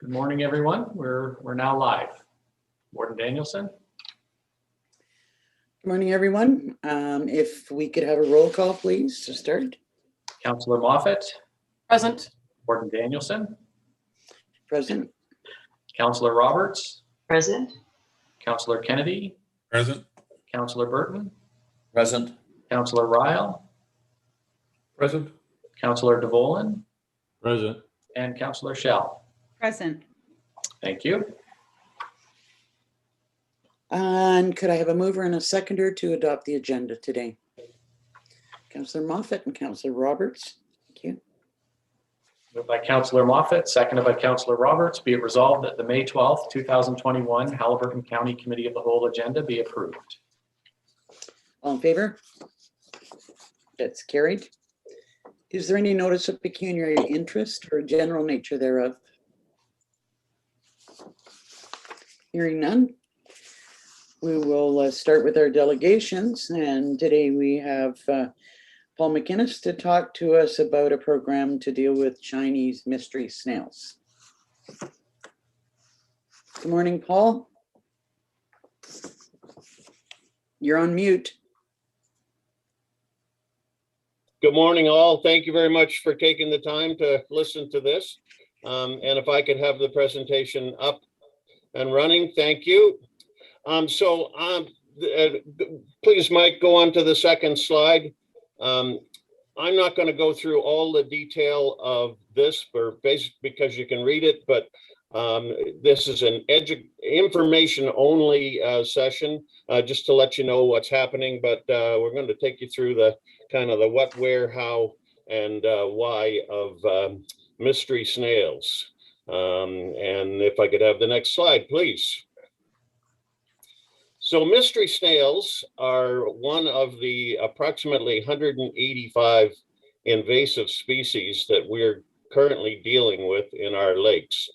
Good morning, everyone. We're now live. Warden Danielson. Good morning, everyone. If we could have a roll call, please, to start. Councillor Moffat. Present. Warden Danielson. Present. Councillor Roberts. Present. Councillor Kennedy. Present. Councillor Burton. Present. Councillor Ryle. Present. Councillor DeVolen. Present. And Councillor Shell. Present. Thank you. And could I have a mover and a seconder to adopt the agenda today? Councillor Moffat and Councillor Roberts. Thank you. Moved by Councillor Moffat, seconded by Councillor Roberts. Be it resolved that the May 12th, 2021 Haliburton County Committee of the Whole agenda be approved. All in favor? That's carried. Is there any notice of pecuniary interest or general nature thereof? Hearing none, we will start with our delegations. And today we have Paul McInnes to talk to us about a program to deal with Chinese mystery snails. Good morning, Paul. You're on mute. Good morning, all. Thank you very much for taking the time to listen to this. And if I could have the presentation up and running, thank you. Please, Mike, go on to the second slide. I'm not going to go through all the detail of this because you can read it, but this is an information only session, just to let you know what's happening. But we're going to take you through the kind of the what, where, how, and why of mystery snails. And if I could have the next slide, please. So mystery snails are one of the approximately 185 invasive species that we're currently dealing with in our lakes.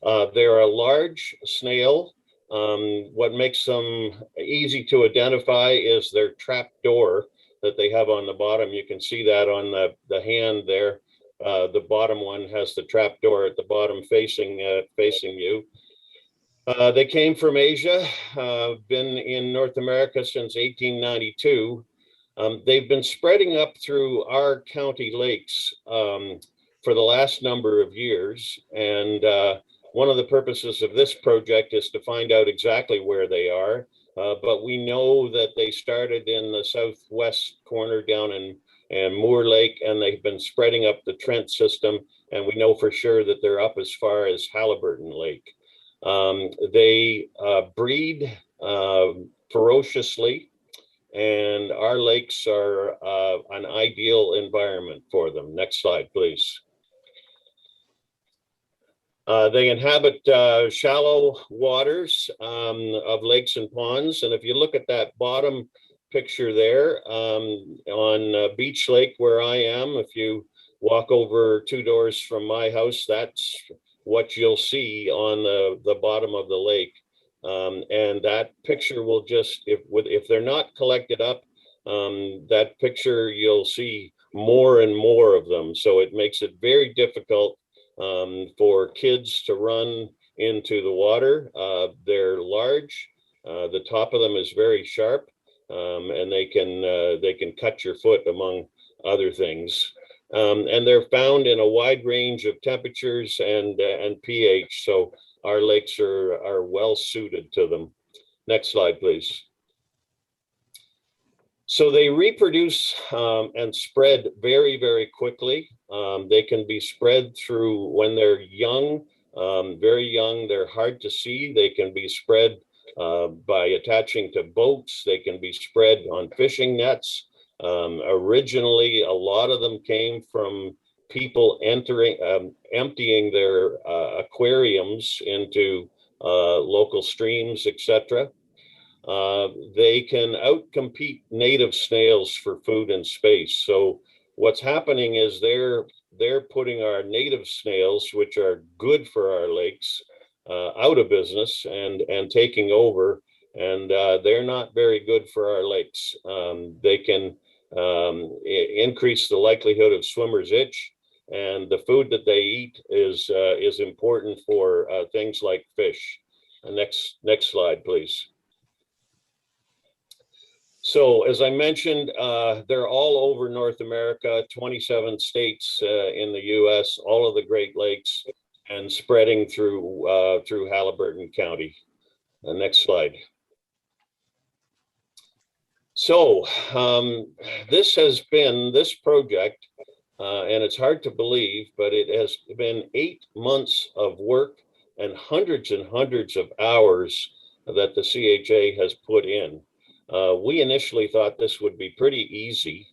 They're a large snail. What makes them easy to identify is their trap door that they have on the bottom. You can see that on the hand there. The bottom one has the trap door at the bottom facing you. They came from Asia, been in North America since 1892. They've been spreading up through our county lakes for the last number of years. And one of the purposes of this project is to find out exactly where they are. But we know that they started in the southwest corner down in Moore Lake, and they've been spreading up the Trent system. And we know for sure that they're up as far as Haliburton Lake. They breed ferociously, and our lakes are an ideal environment for them. Next slide, please. They inhabit shallow waters of lakes and ponds. And if you look at that bottom picture there on Beach Lake where I am, if you walk over 2 doors from my house, that's what you'll see on the bottom of the lake. And that picture will just, if they're not collected up, that picture you'll see more and more of them. So it makes it very difficult for kids to run into the water. They're large. The top of them is very sharp, and they can cut your foot, among other things. And they're found in a wide range of temperatures and pH. So our lakes are well suited to them. Next slide, please. So they reproduce and spread very, very quickly. They can be spread through when they're young, very young. They're hard to see. They can be spread by attaching to boats. They can be spread on fishing nets. Originally, a lot of them came from people emptying their aquariums into local streams, etc. They can outcompete native snails for food and space. So what's happening is they're putting our native snails, which are good for our lakes, out of business and taking over. And they're not very good for our lakes. They can increase the likelihood of swimmer's itch. and the food that they eat is important for things like fish. Next slide, please. So as I mentioned, they're all over North America, 27 states in the US, all of the Great Lakes, and spreading through Haliburton County. Next slide. So this project, and it's hard to believe, but it has been 8 months of work and hundreds of hours that the CHA has put in. We initially thought this would be pretty easy.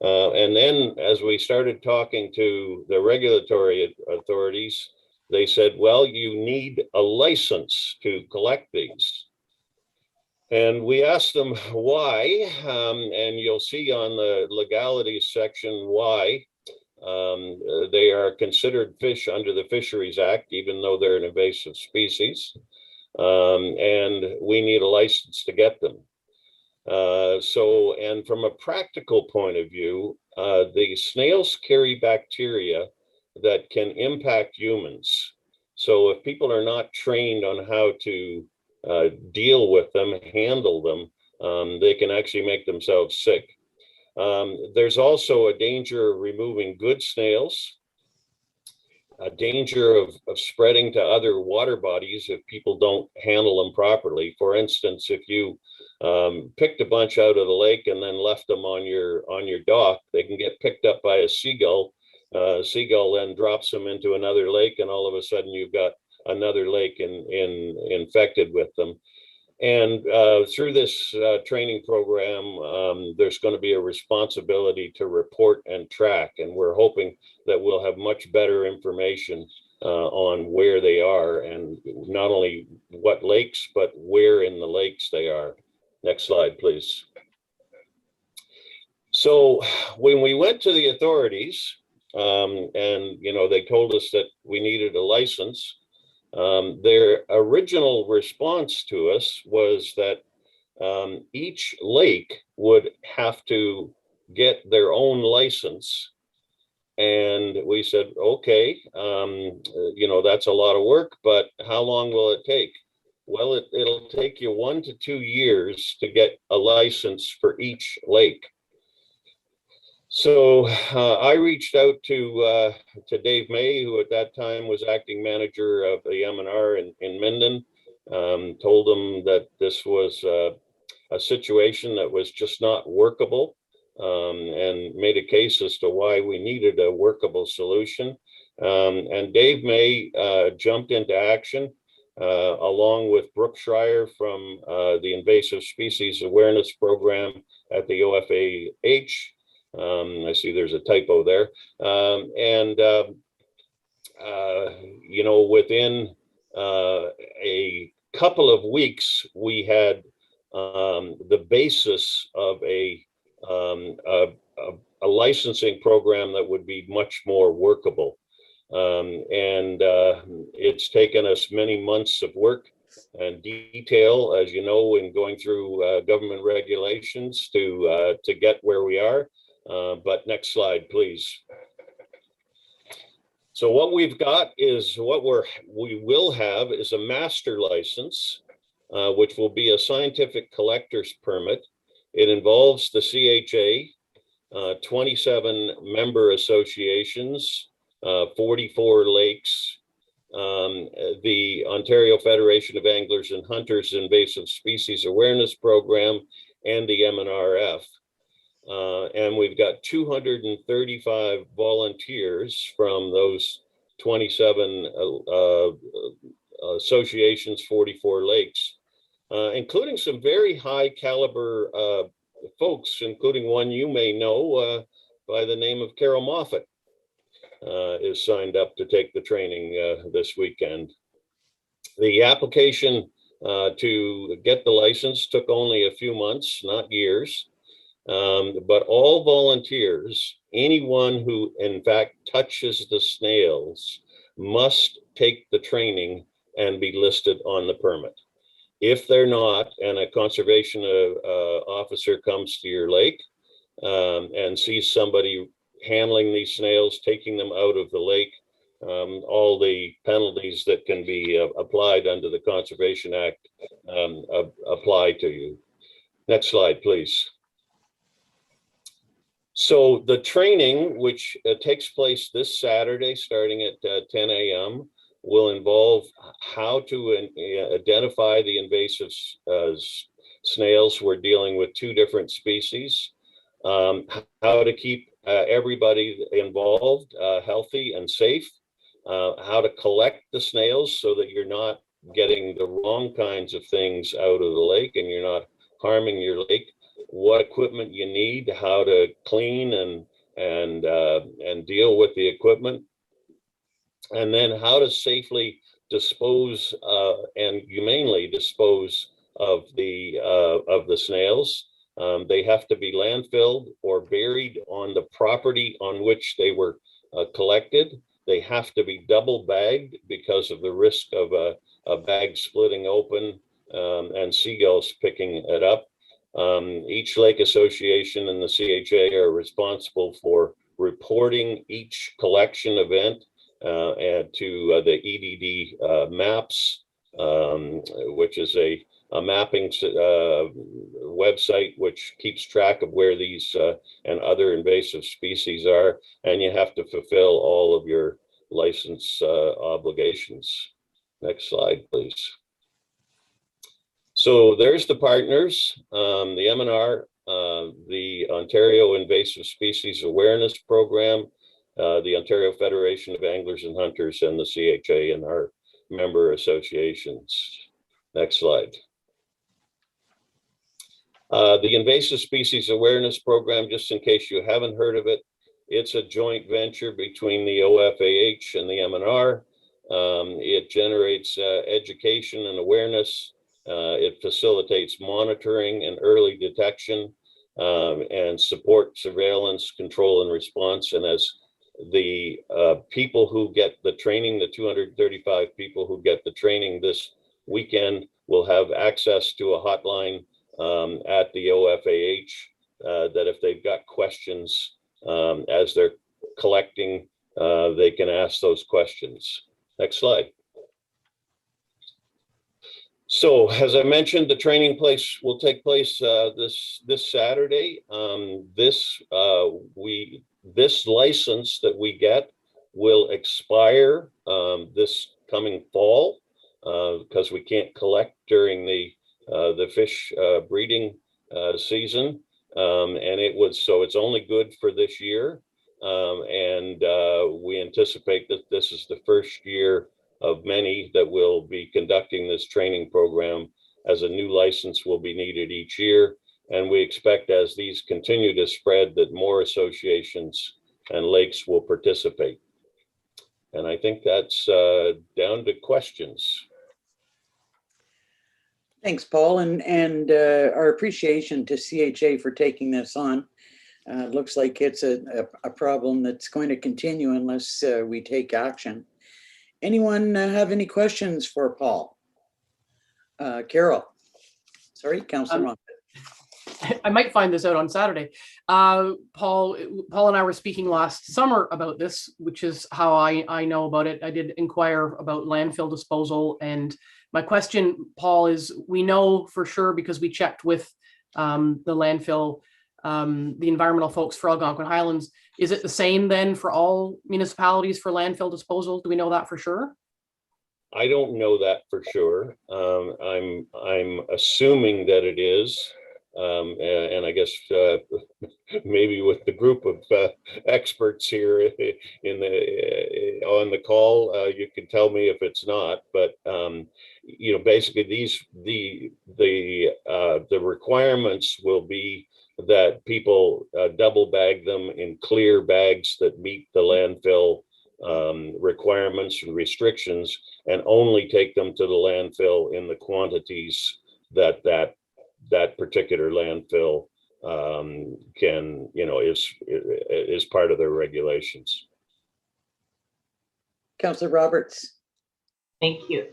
And then as we started talking to the regulatory authorities, they said, well, you need a license to collect these. And we asked them why, and you'll see on the legalities section why. They are considered fish under the Fisheries Act, even though they're an invasive species. And we need a license to get them. And from a practical point of view, the snails carry bacteria that can impact humans. So if people are not trained on how to deal with them, handle them, they can actually make themselves sick. There's also a danger of removing good snails, a danger of spreading to other water bodies if people don't handle them properly. For instance, if you picked a bunch out of the lake and then left them on your dock, they can get picked up by a seagull. Seagull then drops them into another lake, and all of a sudden you've got another lake infected with them. And through this training program, there's going to be a responsibility to report and track, and we're hoping that we'll have much better information on where they are, and not only what lakes, but where in the lakes they are. Next slide, please. So when we went to the authorities, and they told us that we needed a license, their original response to us was that each lake would have to get their own license. And we said, okay, that's a lot of work, but how long will it take? Well, it'll take you 1 to 2 years to get a license for each lake. So I reached out to Dave May, who at that time was acting manager of the M&R in Minden, told him that this was a situation that was just not workable, and made a case as to why we needed a workable solution. And Dave May jumped into action along with Brooke Schreier from the Invasive Species Awareness Program at the OFAH. I see there's a typo there. Within a couple of weeks, we had the basis of a licensing program that would be much more workable. It's taken us many months of work and detail, as you know, in going through government regulations to get where we are. But next slide, please. So what we've got is we will have is a master license, which will be a scientific collector's permit. It involves the CHA, 27 member associations, 44 lakes, the Ontario Federation of Anglers and Hunters Invasive Species Awareness Program, and the MNRF. And we've got 235 volunteers from those 27 associations, 44 lakes, including some very high caliber folks, including one you may know by the name of Carol Moffat, is signed up to take the training this weekend. The application to get the license took only a few months, not years. But all volunteers, anyone who in fact touches the snails, must take the training and be listed on the permit. If they're not, and a conservation officer comes to your lake and sees somebody handling these snails, taking them out of the lake, all the penalties that can be applied under the Conservation Act apply to you. Next slide, please. So the training, which takes place this Saturday, starting at 10 a.m., will involve how to identify the invasive snails. We're dealing with 2 different species, how to keep everybody involved healthy and safe, how to collect the snails so that you're not getting the wrong kinds of things out of the lake and you're not harming your lake, what equipment you need, how to clean and deal with the equipment, and then how to safely dispose and humanely dispose of the snails. They have to be landfilled or buried on the property on which they were collected. They have to be double bagged because of the risk of a bag splitting open and seagulls picking it up. Each lake association and the CHA are responsible for reporting each collection event and to the EDD maps, which is a mapping website which keeps track of where these and other invasive species are, and you have to fulfill all of your license obligations. Next slide, please. So there's the partners, the M&R, the Ontario Invasive Species Awareness Program, the Ontario Federation of Anglers and Hunters, and the CHA and our member associations. Next slide. The Invasive Species Awareness Program, just in case you haven't heard of it, it's a joint venture between the OFAH and the M&R. It generates education and awareness. It facilitates monitoring and early detection and support surveillance, control, and response. And as the people who get the training, the 235 people who get the training this weekend will have access to a hotline at the OFAH that if they've got questions as they're collecting, they can ask those questions. Next slide. So, as I mentioned, the training will take place this Saturday. This license that we get will expire this coming fall because we can't collect during the fish breeding season, and it's only good for this year, and we anticipate that this is the first year of many that will be conducting this training program, as a new license will be needed each year. And we expect, as these continue to spread, that more associations and lakes will participate. And I think that's down to questions. Thanks, Paul, and our appreciation to CHA for taking this on. It looks like it's a problem that's going to continue unless we take action. Anyone have any questions for Paul? Carol. Sorry, Councillor Moffat. I might find this out on Saturday. Paul and I were speaking last summer about this, which is how I know about it. I did inquire about landfill disposal, and my question, Paul, is we know for sure because we checked with the landfill, the environmental folks for Algonquin Highlands. Is it the same then for all municipalities for landfill disposal? Do we know that for sure? I don't know that for sure. I'm assuming that it is, and I guess maybe with the group of experts here on the call, you can tell me if it's not. But you know, basically the requirements will be that people double bag them in clear bags that meet the landfill requirements and restrictions, and only take them to the landfill in the quantities that particular landfill can, you know, is part of their regulations. Councillor Roberts. Thank you.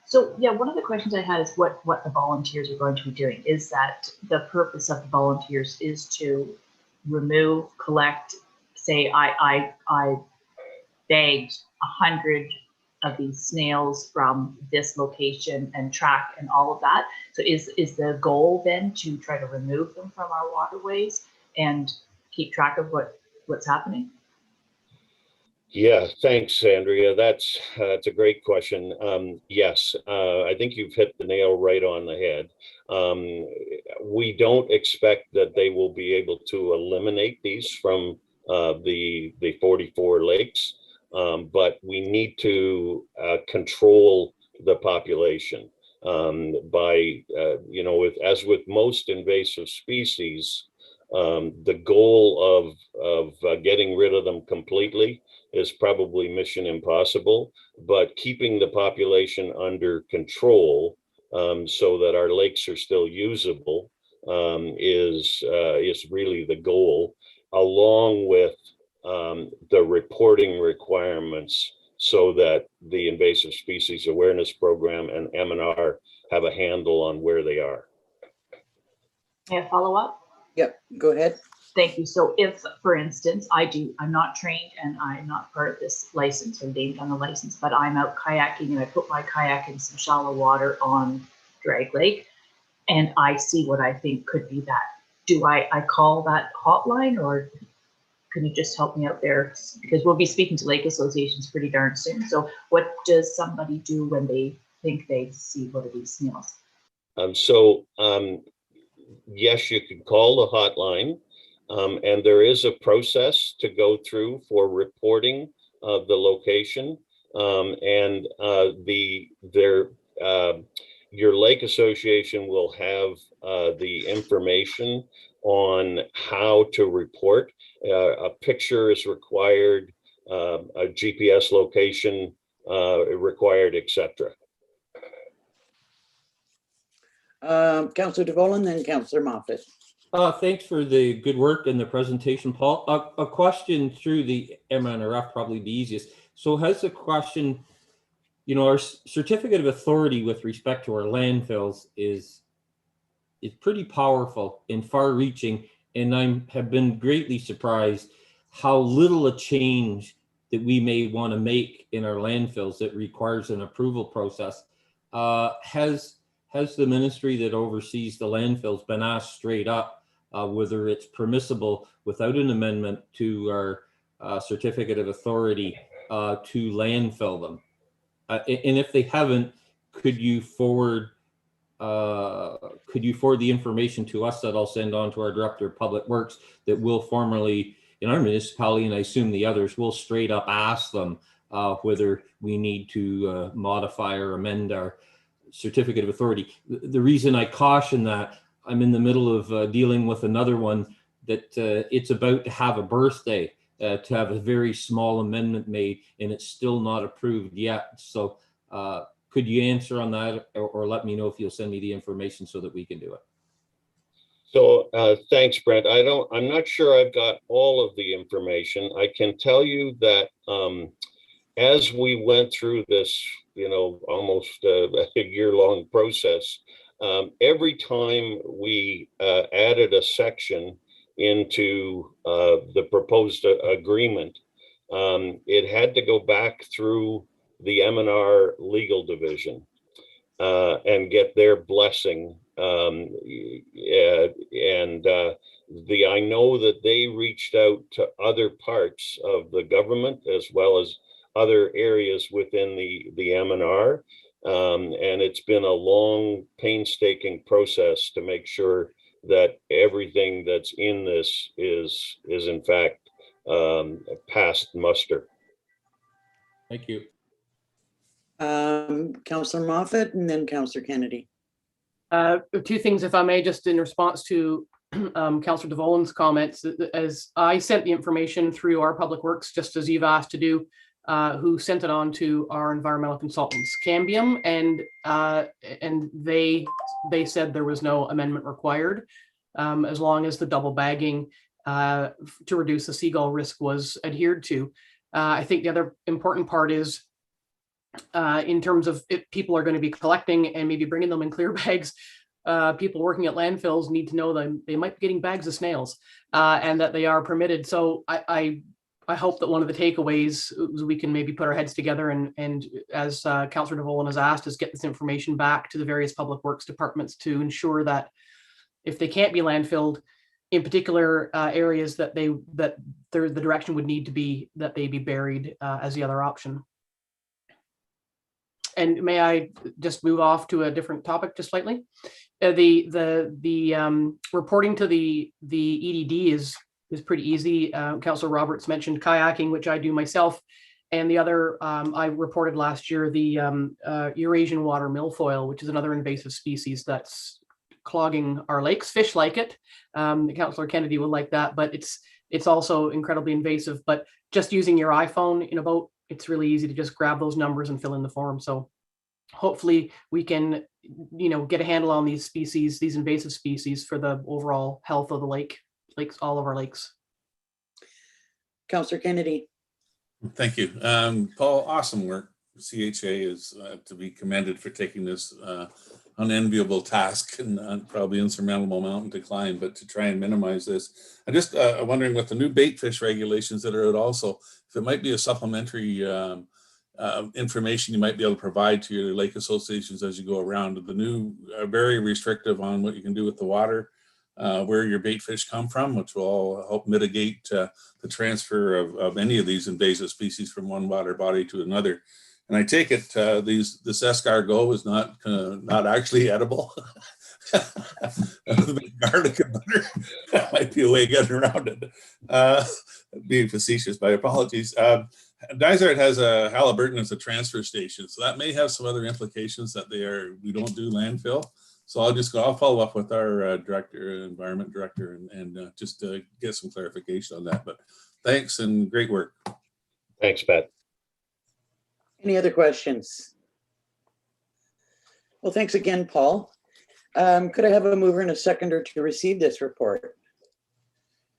So yeah, one of the questions I had is what the volunteers are going to be doing. Is that the purpose of the volunteers is to remove, collect say I bagged 100 of these snails from this location and track and all of that. So is the goal then to try to remove them from our waterways and keep track of what's happening? Yeah, thanks, Andrea. That's a great question. Yes, I think you've hit the nail right on the head. We don't expect that they will be able to eliminate these from the 44 lakes, but we need to control the population by, as with most invasive species, the goal of getting rid of them completely is probably mission impossible, but keeping the population under control so that our lakes are still usable is really the goal, along with the reporting requirements so that the Invasive Species Awareness Program and MNR have a handle on where they are. May I follow up? Yep, go ahead. Thank you. So if, for instance, I'm not trained and I'm not part of this license or named on the license, but I'm out kayaking and I put my kayak in some shallow water on Drag Lake and I see what I think could be that. Do I call that hotline, or can you just help me out there? Because we'll be speaking to lake associations pretty darn soon. So what does somebody do when they think they see one of these snails? Yes, you can call the hotline. And there is a process to go through for reporting of the location, your lake association will have the information on how to report. A picture is required, a GPS location required, etc. Councillor DeVolen, then Councillor Moffat. Thanks for the good work and the presentation, Paul. A question through the MNRF, probably the easiest. So has the question, our certificate of authority with respect to our landfills is pretty powerful and far reaching. And I have been greatly surprised how little a change that we may want to make in our landfills that requires an approval process. Has the ministry that oversees the landfills been asked straight up whether it's permissible without an amendment to our certificate of authority to landfill them? And if they haven't, could you forward the information to us that I'll send on to our Director of Public Works that will formally, in our municipality, and I assume the others, will straight up ask them whether we need to modify or amend our certificate of authority. The reason I caution that, I'm in the middle of dealing with another one that it's about to have a birthday, to have a very small amendment made, and it's still not approved yet. So could you answer on that, or let me know if you'll send me the information so that we can do it? So thanks, Brent. I'm not sure I've got all of the information. I can tell you that as we went through this, almost a year-long process, every time we added a section into the proposed agreement, it had to go back through the M&R legal division and get their blessing. I know that they reached out to other parts of the government as well as other areas within the M&R. And it's been a long, painstaking process to make sure that everything that's in this is in fact passed muster. Thank you. Councillor Moffat and then Councillor Kennedy. Two things, if I may, just in response to Councillor DeVolen's comments. As I sent the information through our Public Works, just as you've asked to do, who sent it on to our environmental consultants, Cambium, and they said there was no amendment required, as long as the double bagging to reduce the seagull risk was adhered to. I think the other important part is in terms of if people are going to be collecting and maybe bringing them in clear bags, people working at landfills need to know that they might be getting bags of snails and that they are permitted. So I I hope that one of the takeaways is we can maybe put our heads together and as Councillor DeVolen has asked, is get this information back to the various public works departments to ensure that if they can't be landfilled, in particular areas that the direction would need to be that they be buried as the other option. And may I just move off to a different topic just slightly? The reporting to the EDD is pretty easy. Councillor Roberts mentioned kayaking, which I do myself. And the other, I reported last year, the Eurasian water milfoil, which is another invasive species that's clogging our lakes. Fish like it. Councillor Kennedy would like that, but it's also incredibly invasive. But just using your iPhone in a boat, it's really easy to just grab those numbers and fill in the form. So hopefully we can, get a handle on these species, these invasive species, for the overall health of the lakes, all of our lakes. Councillor Kennedy. Thank you. Paul, awesome work. CHA is to be commended for taking this unenviable task and probably insurmountable mountain to climb, but to try and minimize this. I'm just wondering with the new Baitfish regulations that are out also, if it might be a supplementary information you might be able to provide to your lake associations as you go around. The new very restrictive on what you can do with the water, where your bait fish come from, which will all help mitigate the transfer of any of these invasive species from one water body to another. And I take it this escargot is not actually edible. Garlic and butter, that might be a way of getting around it. Being facetious, my apologies. Dysart has a Haliburton as a transfer station, so that may have some other implications that we don't do landfill. So I'll follow up with our environment director, and just get some clarification on that. But thanks and great work. Thanks, Pat. Any other questions? Well, thanks again, Paul. Could I have a mover and a seconder to receive this report?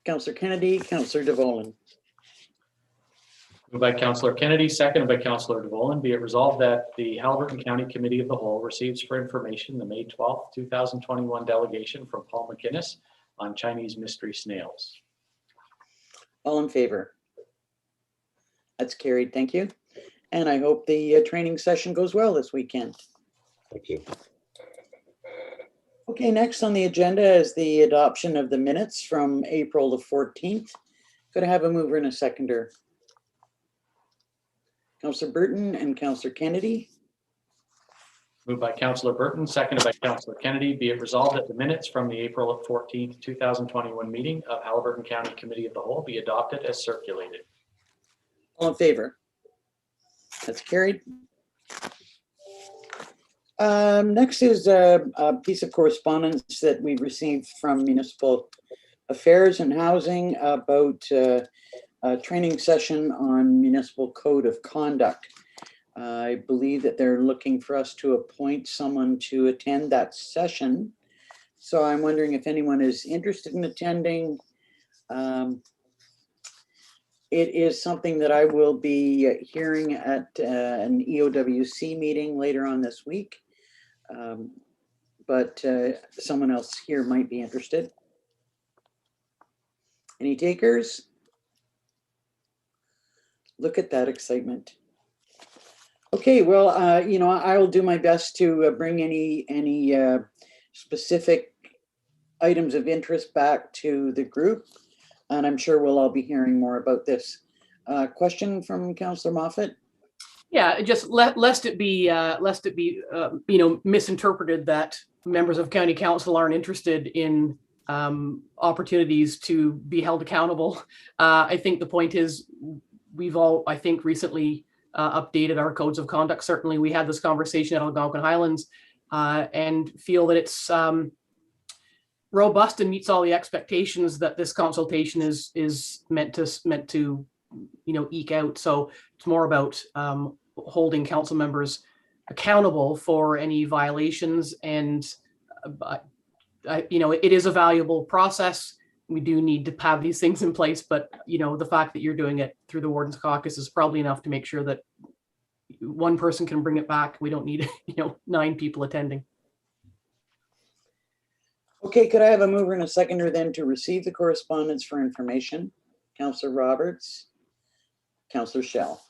Councillor Kennedy, Councillor DeVolen. Moved by Councillor Kennedy, seconded by Councillor DeVolen. Be it resolved that the Haliburton County Committee of the Whole receives for information the May 12th, 2021 delegation from Paul McInnes on Chinese mystery snails. All in favor? That's carried. Thank you. And I hope the training session goes well this weekend. Thank you. Okay, next on the agenda is the adoption of the minutes from April the 14th. Could I have a mover and a seconder? Councillor Burton and Councillor Kennedy. Moved by Councillor Burton, seconded by Councillor Kennedy. Be it resolved that the minutes from the April 14th, 2021 meeting of Haliburton County Committee of the Whole be adopted as circulated. All in favor? That's carried. Next is a piece of correspondence that we received from Municipal Affairs and Housing about a training session on municipal code of conduct. I believe that they're looking for us to appoint someone to attend that session. So I'm wondering if anyone is interested in attending. It is something that I will be hearing at an EOWC meeting later on this week. But someone else here might be interested. Any takers? Look at that excitement. Okay, well, I will do my best to bring any specific items of interest back to the group, and I'm sure we'll all be hearing more about this. Question from Councillor Moffat? Yeah, just lest it be misinterpreted that members of county council aren't interested in opportunities to be held accountable. I think the point is we've all, I think, recently updated our codes of conduct. Certainly, we had this conversation at Algonquin Highlands and feel that it's robust and meets all the expectations that this consultation is meant to eke out. So it's more about holding council members accountable for any violations, and it is a valuable process. We do need to have these things in place, but the fact that you're doing it through the Warden's Caucus is probably enough to make sure that one person can bring it back. We don't need 9 people attending. Okay, could I have a mover and a seconder then to receive the correspondence for information? Councillor Roberts, Councillor Shell.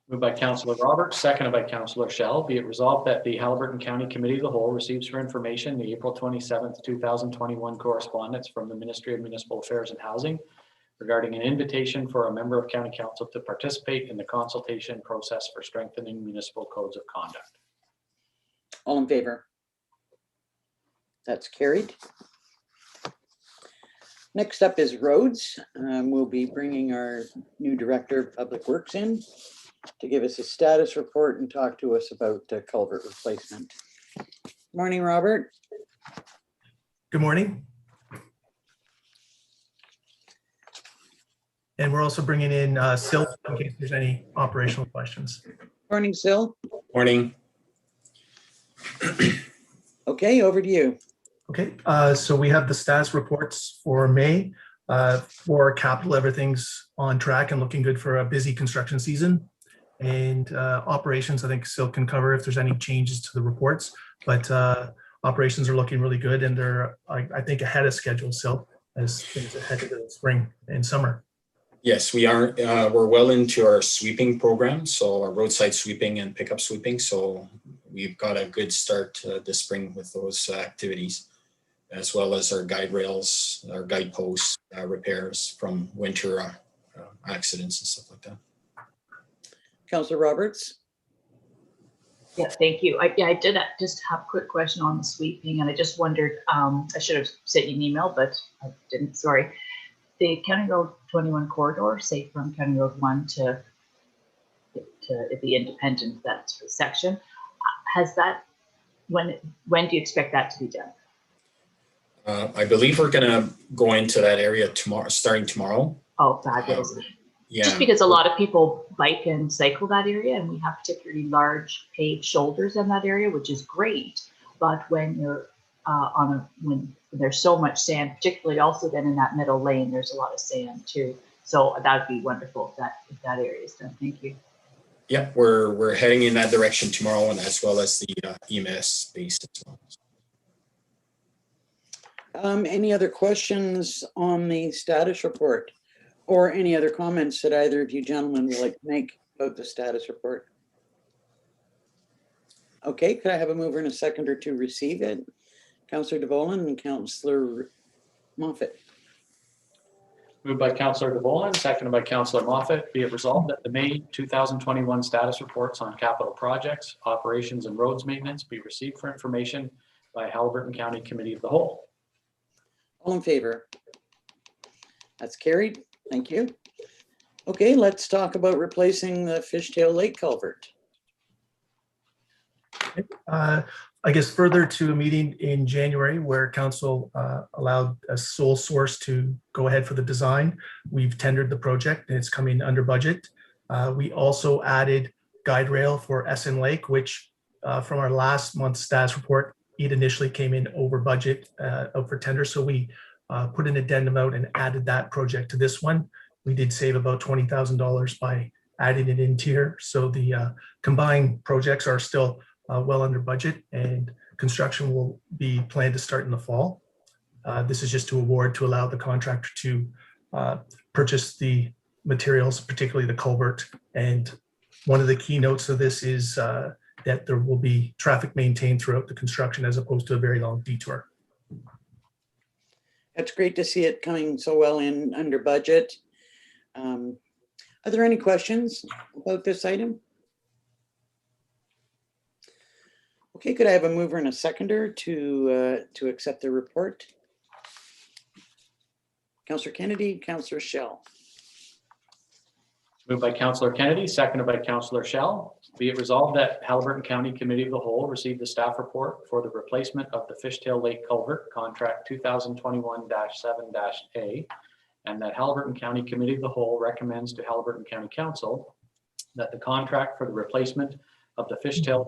Moved by Councillor Roberts, seconded by Councillor Shell. Be it resolved that the Haliburton County Committee of the Whole receives for information the April 27th, 2021 correspondence from the Ministry of Municipal Affairs and Housing regarding an invitation for a member of County Council to participate in the consultation process for strengthening municipal codes of conduct. All in favor? That's carried. Next up is roads. We'll be bringing our new Director of Public Works in to give us a status report and talk to us about culvert replacement. Morning, Robert. Good morning. And we're also bringing in Sil in case there's any operational questions. Morning, Sil. Morning. Okay, over to you. Okay, so we have the status reports for May. For capital, everything's on track and looking good for a busy construction season. And operations, I think Sil can cover if there's any changes to the reports, but operations are looking really good and they're, I think, ahead of schedule, Sil, as things ahead of the spring and summer. Yes, we are. We're well into our sweeping program, so our roadside sweeping and pickup sweeping. So we've got a good start this spring with those activities, as well as our guide rails, our guideposts repairs from winter accidents and stuff like that. Councillor Roberts. Yeah, thank you. I did just have a quick question on the sweeping, and I just wondered, I should have sent you an email, but I didn't, sorry. The County Road 21 corridor, say from County Road 1 to the Independent, that section, has that, when do you expect that to be done? I believe we're going to go into that area tomorrow, starting tomorrow. Oh, fabulous. Yeah. Just because a lot of people bike and cycle that area, and we have particularly large paved shoulders in that area, which is great. But when you're when there's so much sand, particularly also then in that middle lane, there's a lot of sand too. So that would be wonderful if that area is done. Thank you. Yeah, we're heading in that direction tomorrow, and as well as the EMS space as well. Any other questions on the status report or any other comments that either of you gentlemen would like to make about the status report? Okay, could I have a mover and a seconder to receive it? Councillor DeVolen and Councillor Moffat. Moved by Councillor DeVolen, seconded by Councillor Moffat. Be it resolved that the May 2021 status reports on capital projects, operations, and roads maintenance be received for information by Haliburton County Committee of the Whole. All in favor? That's carried. Thank you. Okay, let's talk about replacing the Fishtail Lake culvert. I guess further to a meeting in January where council allowed a sole source to go ahead for the design. We've tendered the project and it's coming under budget. We also added guide rail for SN Lake, which from our last month's status report, it initially came in over budget out for tender. So we put an addendum out and added that project to this one. We did save about $20,000 by adding it into here. So the combined projects are still well under budget, and construction will be planned to start in the fall. This is just to award to allow the contractor to purchase the materials, particularly the culvert. And one of the keynotes of this is that there will be traffic maintained throughout the construction as opposed to a very long detour. That's great to see it coming so well in under budget. Are there any questions about this item? Okay, could I have a mover and a seconder to accept the report? Councillor Kennedy, Councillor Shell. Moved by Councillor Kennedy, seconded by Councillor Shell. Be it resolved that Haliburton County Committee of the Whole received the staff report for the replacement of the Fishtail Lake Culvert, contract 2021-7-A, and that Haliburton County Committee of the Whole recommends to Haliburton County Council that the contract for the replacement of the Fishtail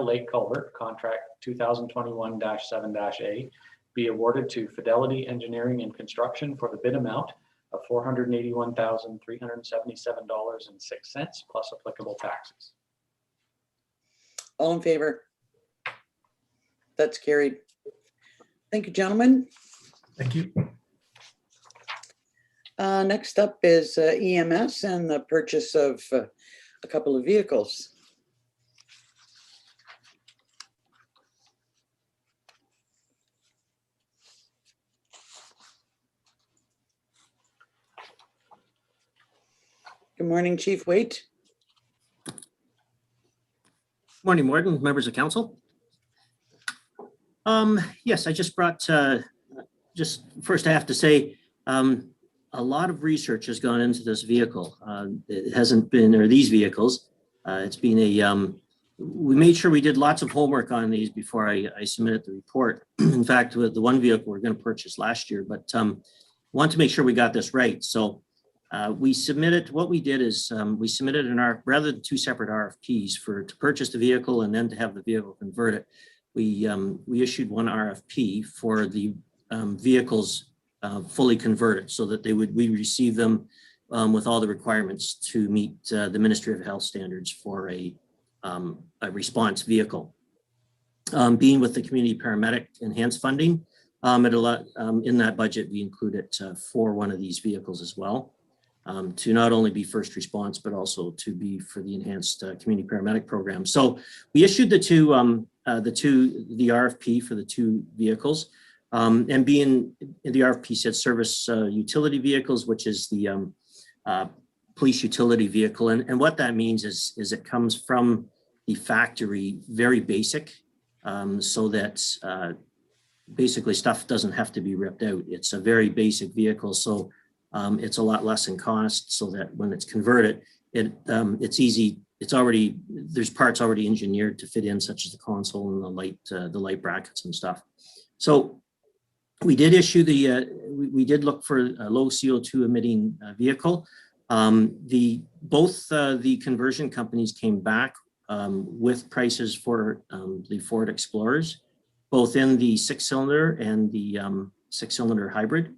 Lake Culvert, contract 2021-7-A, be awarded to Fidelity Engineering and Construction for the bid amount of $481,377.06 plus applicable taxes. All in favor? That's carried. Thank you, gentlemen. Thank you. Next up is EMS and the purchase of a couple of vehicles. Good morning, Chief Waite. Morning, Morgan, members of council. Yes, I just brought, just first I have to say, a lot of research has gone into this vehicle. It hasn't been, or these vehicles, it's been we made sure we did lots of homework on these before I submitted the report. In fact, with the one vehicle we're going to purchase last year, but want to make sure we got this right. So we submitted, what we did is we submitted rather than two separate RFPs to purchase the vehicle and then to have the vehicle converted. We issued one RFP for the vehicles fully converted so that we receive them with all the requirements to meet the Ministry of Health standards for a response vehicle. Being with the community paramedic enhanced funding, in that budget, we included for one of these vehicles as well, to not only be first response, but also to be for the enhanced community paramedic program. So we issued the RFP for the two vehicles, and being the RFP said service utility vehicles, which is the police utility vehicle. And what that means is it comes from the factory, very basic, so that basically stuff doesn't have to be ripped out. It's a very basic vehicle. So it's a lot less in cost, so that when it's converted, it's easy. There's parts already engineered to fit in, such as the console and the light brackets and stuff. So we did issue we did look for a low CO2 emitting vehicle. Both the conversion companies came back with prices for the Ford Explorers, both in the 6-cylinder and the 6-cylinder hybrid.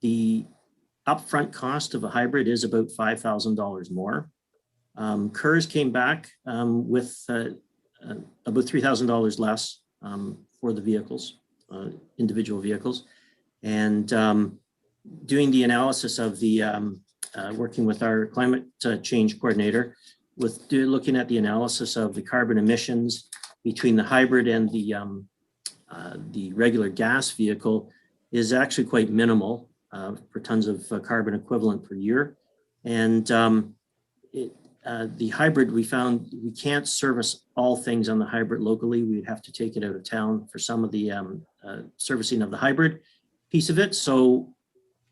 The upfront cost of a hybrid is about $5,000 more. Kerrs came back with about $3,000 less for the vehicles, individual vehicles. And doing the analysis of the, working with our climate change coordinator, looking at the analysis of the carbon emissions between the hybrid and the regular gas vehicle is actually quite minimal per tons of carbon equivalent per year. And the hybrid, we found we can't service all things on the hybrid locally. We'd have to take it out of town for some of the servicing of the hybrid piece of it. So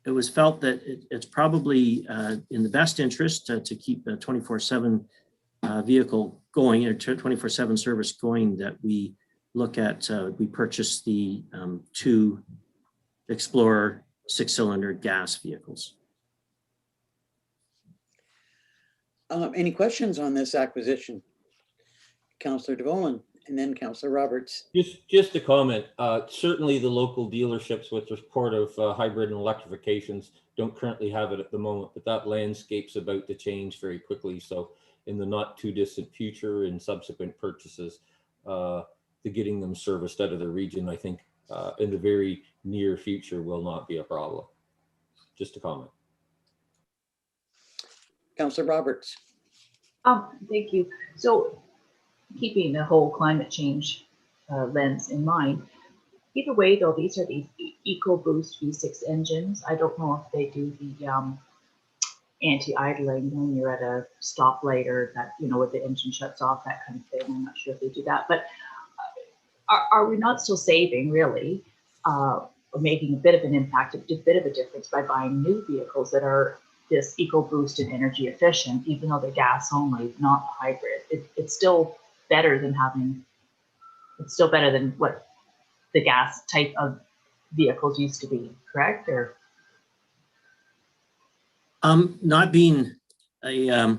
it was felt that it's probably in the best interest to keep a 24/7 vehicle going, or 24/7 service going, that we look at, we purchase the two Explorer 6-cylinder gas vehicles. Any questions on this acquisition? Councillor DeVolen and then Councillor Roberts. Just a comment. Certainly the local dealerships with support of hybrid and electrifications don't currently have it at the moment, but that landscape's about to change very quickly. So in the not too distant future, in subsequent purchases, the getting them serviced out of the region, I think in the very near future will not be a problem. Just a comment. Councillor Roberts. Thank you. So keeping the whole climate change lens in mind, either way though, these are the EcoBoost V6 engines. I don't know if they do the anti-idling when you're at a stoplight, or that, you know, where the engine shuts off, that kind of thing. I'm not sure if they do that, but are we not still saving really, or making a bit of an impact, a bit of a difference by buying new vehicles that are this EcoBoost and energy efficient, even though they're gas only, not hybrid? It's still better than what the gas type of vehicles used to be, correct? Or Not being a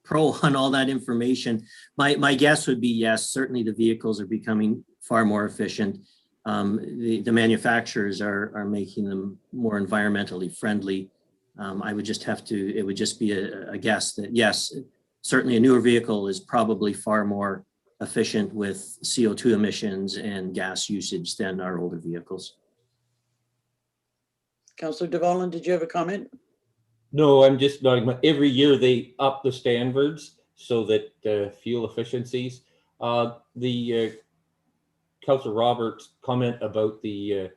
pro on all that information, my guess would be yes, certainly the vehicles are becoming far more efficient. The manufacturers are making them more environmentally friendly. I would just have to, it would just be a guess that yes, certainly a newer vehicle is probably far more efficient with CO2 emissions and gas usage than our older vehicles. Councillor DeVolen, did you have a comment? No, I'm just nodding. Every year they up the standards so that fuel efficiencies. The Councillor Roberts' comment about the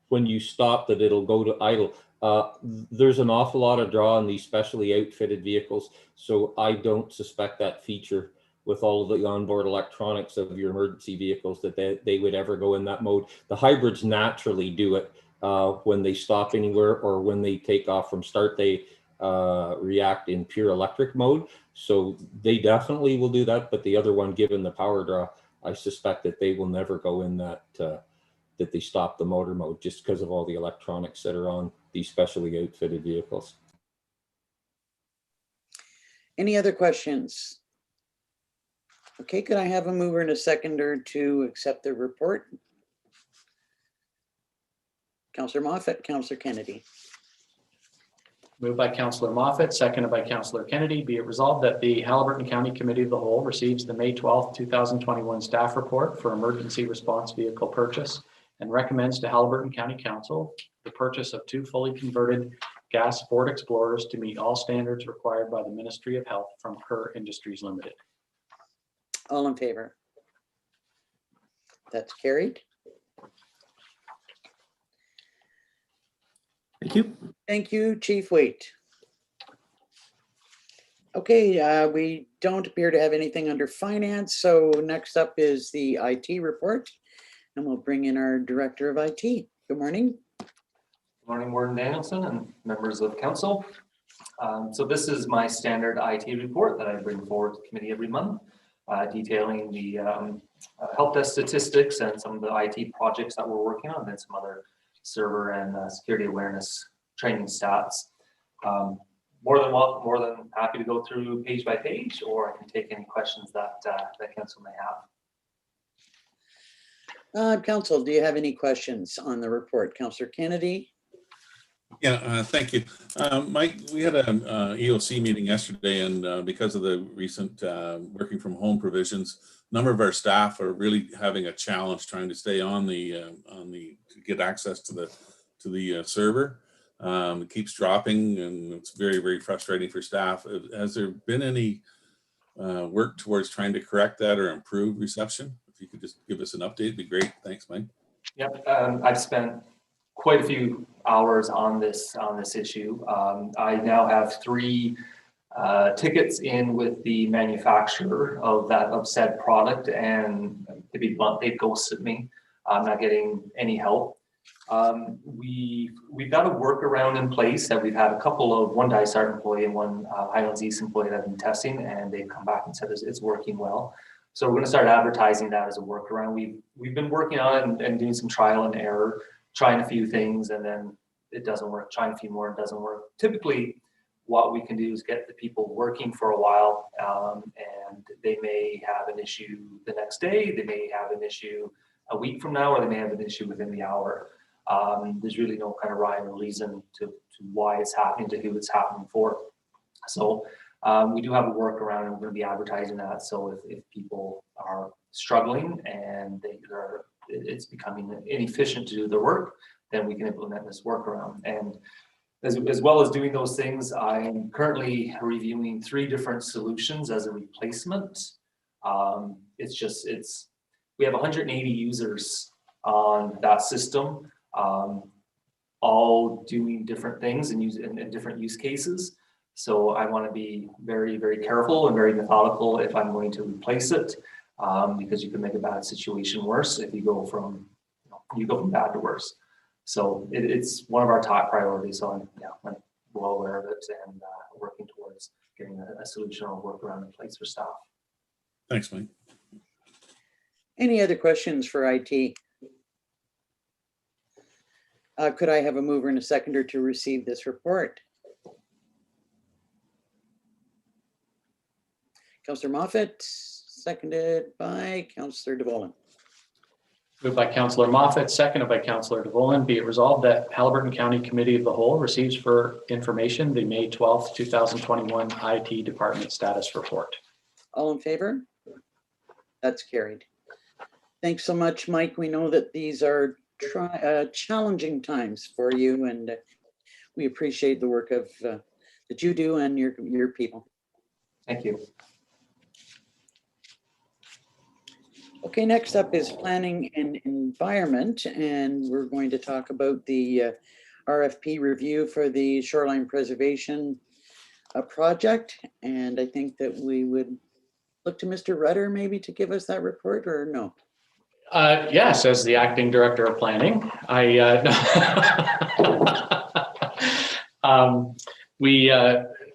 when you stop that it'll go to idle. There's an awful lot of draw on these specially outfitted vehicles, so I don't suspect that feature with all of the onboard electronics of your emergency vehicles that they would ever go in that mode. The hybrids naturally do it when they stop anywhere or when they take off from start. They react in pure electric mode, so they definitely will do that. But the other one, given the power draw, I suspect that they will never go in that that they stop the motor mode just because of all the electronics that are on these specially outfitted vehicles. Any other questions? Okay, could I have a mover and a seconder to accept the report? Councillor Moffat, Councillor Kennedy. Moved by Councillor Moffat, seconded by Councillor Kennedy. Be it resolved that the Haliburton County Committee of the Whole receives the May 12th, 2021 staff report for emergency response vehicle purchase and recommends to Haliburton County Council the purchase of 2 fully converted gas Ford Explorers to meet all standards required by the Ministry of Health from Kerr Industries Limited. All in favor? That's carried. Thank you. Thank you, Chief Waite. Okay, we don't appear to have anything under finance, so next up is the IT report, and we'll bring in our Director of IT. Good morning. Good morning, Warden Danielson and members of council. So this is my standard IT report that I bring forward to committee every month, detailing the help desk statistics and some of the IT projects that we're working on, and some other server and security awareness training stats. More than happy to go through page by page, or I can take any questions that that council may have. Council, do you have any questions on the report? Councillor Kennedy? Yeah, thank you. Mike, we had an EOC meeting yesterday, and because of the recent working from home provisions, a number of our staff are really having a challenge trying to stay on the to get access to the server. It keeps dropping, and it's very, very frustrating for staff. Has there been any work towards trying to correct that or improve reception? If you could just give us an update, it'd be great. Thanks, Mike. Yep, I've spent quite a few hours on this issue. I now have 3 tickets in with the manufacturer of said product, and to be blunt, they've ghosted me. I'm not getting any help. We've got a workaround in place that we've had a couple of, one Dysart employee and one Highlands East employee that have been testing, and they've come back and said it's working well. So we're going to start advertising that as a workaround. We've been working on it and doing some trial and error, trying a few things, and then it doesn't work, trying a few more, it doesn't work. Typically, what we can do is get the people working for a while, and they may have an issue the next day, they may have an issue a week from now, or they may have an issue within the hour. There's really no kind of rhyme or reason to why it's happening, to who it's happening for. So we do have a workaround, and we're going to be advertising that. So if people are struggling and it's becoming inefficient to do their work, then we can implement this workaround. And as well as doing those things, I'm currently reviewing 3 different solutions as a replacement. We have 180 users on that system, all doing different things and different use cases. So I want to be very, very careful and very methodical if I'm going to replace it, because you can make a bad situation worse if you go from bad to worse. So it's one of our top priorities. So I'm well aware of it and working towards getting a solution or workaround in place for staff. Thanks, Mike. Any other questions for IT? Could I have a mover and a seconder to receive this report? Councillor Moffat, seconded by Councillor DeVolen. Moved by Councillor Moffat, seconded by Councillor DeVolen. Be it resolved that Haliburton County Committee of the Whole receives for information the May 12th, 2021 IT Department Status Report. All in favor? That's carried. Thanks so much, Mike. We know that these are challenging times for you, and we appreciate the work of that you do and your people. Thank you. Okay, next up is planning and environment, and we're going to talk about the RFP review for the shoreline preservation project. And I think that we would look to Mr. Rudder maybe to give us that report, or no? Yes, as the acting director of planning,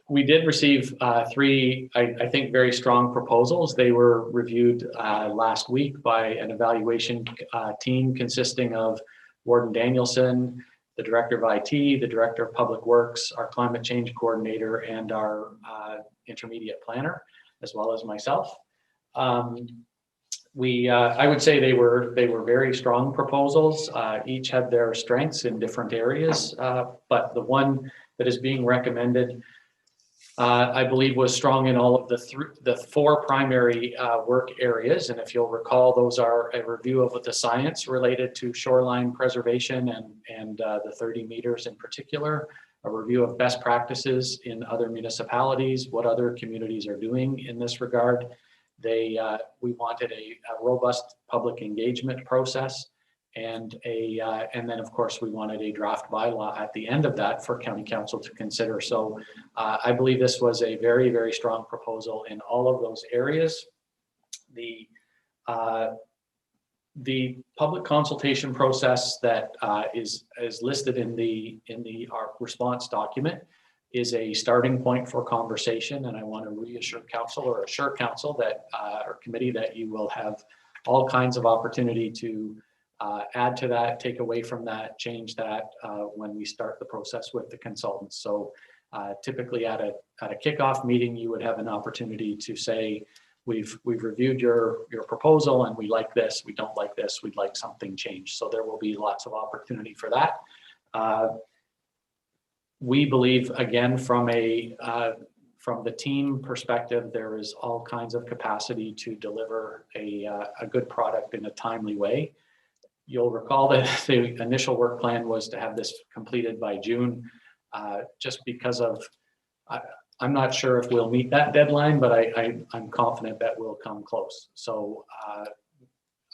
we did receive three, I think, very strong proposals. They were reviewed last week by an evaluation team consisting of Warden Danielson, the director of IT, the director of public works, our climate change coordinator, and our intermediate planner, as well as myself. I would say they were very strong proposals. Each had their strengths in different areas, but the one that is being recommended, I believe, was strong in all of the four primary work areas. And if you'll recall, those are a review of the science related to shoreline preservation and the 30 meters in particular, a review of best practices in other municipalities, what other communities are doing in this regard. We wanted a robust public engagement process, and then of course we wanted a draft bylaw at the end of that for County Council to consider. So I believe this was a very, very strong proposal in all of those areas. The public consultation process that is listed in our response document is a starting point for conversation, and I want to reassure council or assure council that or committee that you will have all kinds of opportunity to add to that, take away from that, change that when we start the process with the consultants. So typically at a kickoff meeting, you would have an opportunity to say, we've reviewed your proposal and we like this, we don't like this, we'd like something changed. So there will be lots of opportunity for that. We believe, again, from the team perspective, there is all kinds of capacity to deliver a good product in a timely way. You'll recall that the initial work plan was to have this completed by June, just because of, I'm not sure if we'll meet that deadline, but I'm confident that we'll come close. So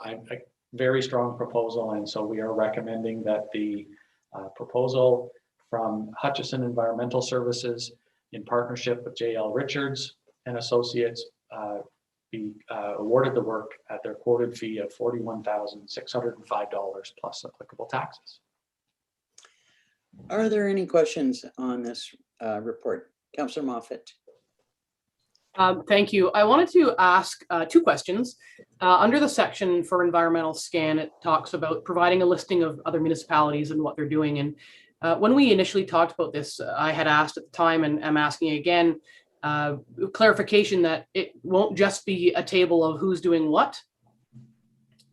a very strong proposal, and so we are recommending that the proposal from Hutchison Environmental Services in partnership with J.L. Richards and Associates be awarded the work at their quoted fee of $41,605 plus applicable taxes. Are there any questions on this report? Councillor Moffat. Thank you. I wanted to ask two questions. Under the section for environmental scan, it talks about providing a listing of other municipalities and what they're doing. And when we initially talked about this, I had asked at the time, and I'm asking again, clarification that it won't just be a table of who's doing what,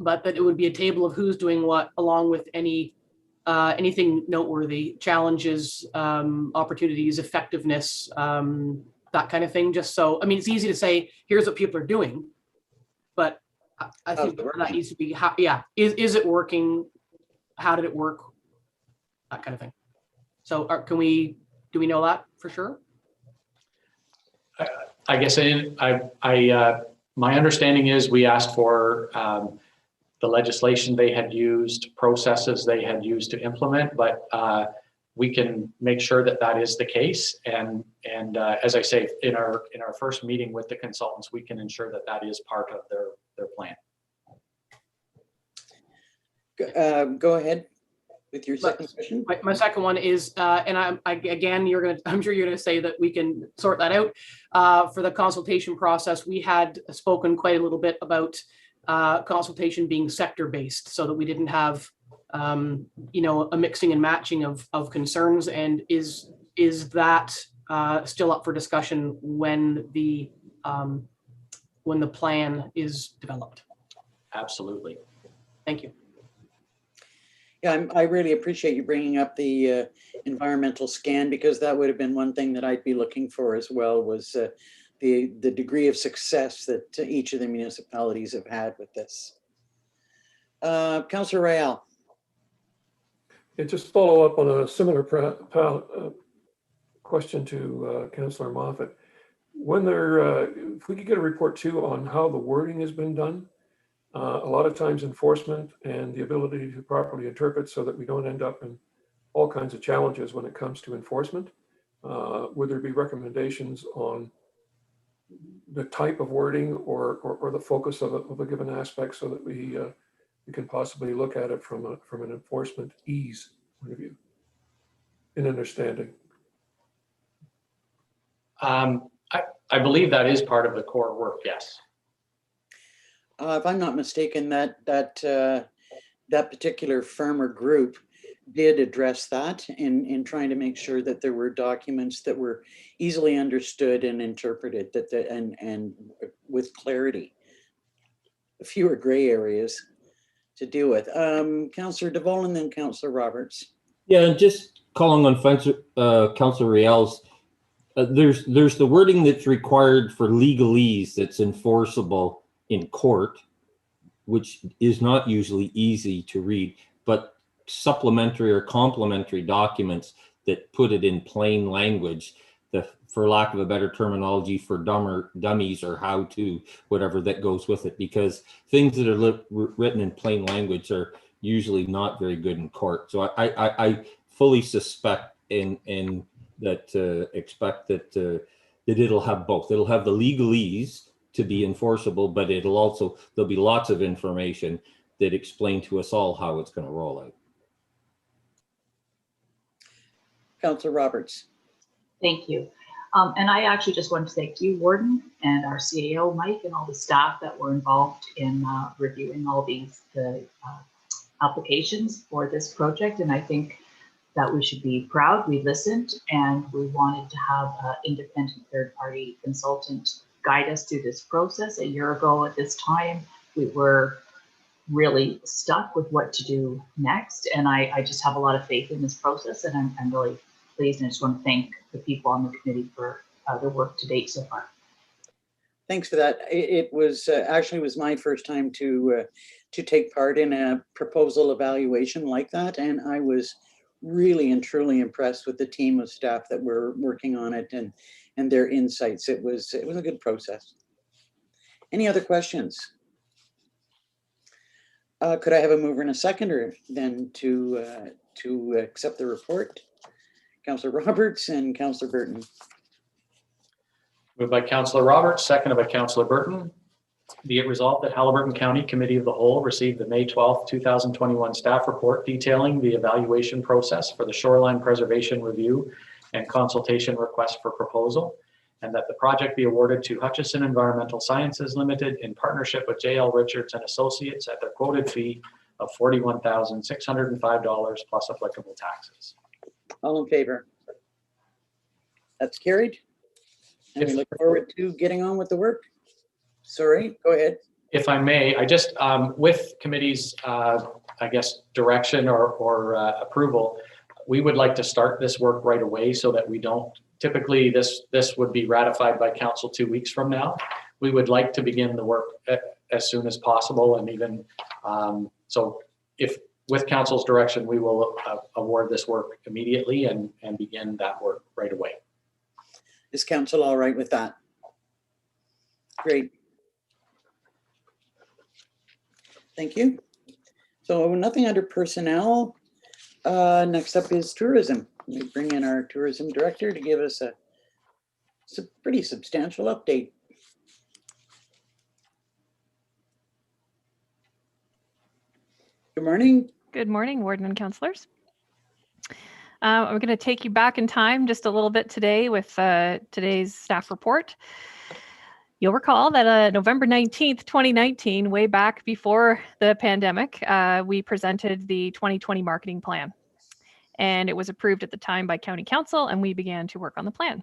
but that it would be a table of who's doing what, along with anything noteworthy, challenges, opportunities, effectiveness, that kind of thing. Just so, I mean, it's easy to say, here's what people are doing, but I think that needs to be, is it working? How did it work? That kind of thing. So do we know that for sure? I guess my understanding is we asked for the legislation they had used, processes they had used to implement, but we can make sure that that is the case. And as I say, in our first meeting with the consultants, we can ensure that that is part of their plan. Go ahead with your second question. My second one is, and I'm sure you're gonna say that we can sort that out. For the consultation process, we had spoken quite a little bit about consultation being sector-based, so that we didn't have a mixing and matching of concerns. And is that still up for discussion when the plan is developed? Absolutely. Thank you. Yeah, I really appreciate you bringing up the environmental scan, because that would have been one thing that I'd be looking for as well, was the degree of success that each of the municipalities have had with this. Councillor Royale. And just follow up on a similar question to Councillor Moffat. When if we could get a report too on how the wording has been done, a lot of times enforcement and the ability to properly interpret so that we don't end up in all kinds of challenges when it comes to enforcement. Would there be recommendations on the type of wording or the focus of a given aspect so that we can possibly look at it from an enforcement ease point of view in understanding? I believe that is part of the core work, yes. If I'm not mistaken, that particular firm or group did address that in trying to make sure that there were documents that were easily understood and interpreted, and with clarity, fewer gray areas to deal with. Councillor DeVol and then Councillor Roberts. Yeah, and just calling on Councillor Riel's, there's the wording that's required for legalese that's enforceable in court, which is not usually easy to read, but supplementary or complementary documents that put it in plain language, for lack of a better terminology, for dummies or how to, whatever that goes with it, because things that are written in plain language are usually not very good in court. So I fully suspect and that expect that it'll have both. It'll have the legalese to be enforceable, but there'll be lots of information that explain to us all how it's going to roll out. Councillor Roberts. Thank you. And I actually just want to thank you, Warden, and our CAO, Mike, and all the staff that were involved in reviewing all the applications for this project. And I think that we should be proud. We listened and we wanted to have an independent third-party consultant guide us through this process. A year ago at this time, we were really stuck with what to do next. And I just have a lot of faith in this process, and I'm really pleased, and I just want to thank the people on the committee for their work to date so far. Thanks for that. It was actually was my first time to take part in a proposal evaluation like that, and I was really and truly impressed with the team of staff that were working on it and their insights. It was a good process. Any other questions? Could I have a mover and a seconder then to accept the report? Councillor Roberts and Councillor Burton. Moved by Councillor Roberts, seconded by Councillor Burton. Be it resolved that Haliburton County Committee of the Whole received the May 12th, 2021 staff report detailing the evaluation process for the shoreline preservation review and consultation request for proposal, and that the project be awarded to Hutchison Environmental Sciences Limited in partnership with J.L. Richards and Associates at their quoted fee of $41,605 plus applicable taxes. All in favor? That's carried. And we look forward to getting on with the work. Sorry, go ahead. If I may, I just, with committee's, I guess, direction or approval, we would like to start this work right away so that we don't, typically this would be ratified by council 2 weeks from now. We would like to begin the work as soon as possible, and even, so if with council's direction, we will award this work immediately and begin that work right away. Is council all right with that? Great. Thank you. So nothing under personnel. Next up is tourism. We bring in our tourism director to give us a pretty substantial update. Good morning. Good morning, Warden and councillors. I'm going to take you back in time just a little bit today with today's staff report. You'll recall that November 19th, 2019, way back before the pandemic, we presented the 2020 marketing plan. And it was approved at the time by County Council, and we began to work on the plan.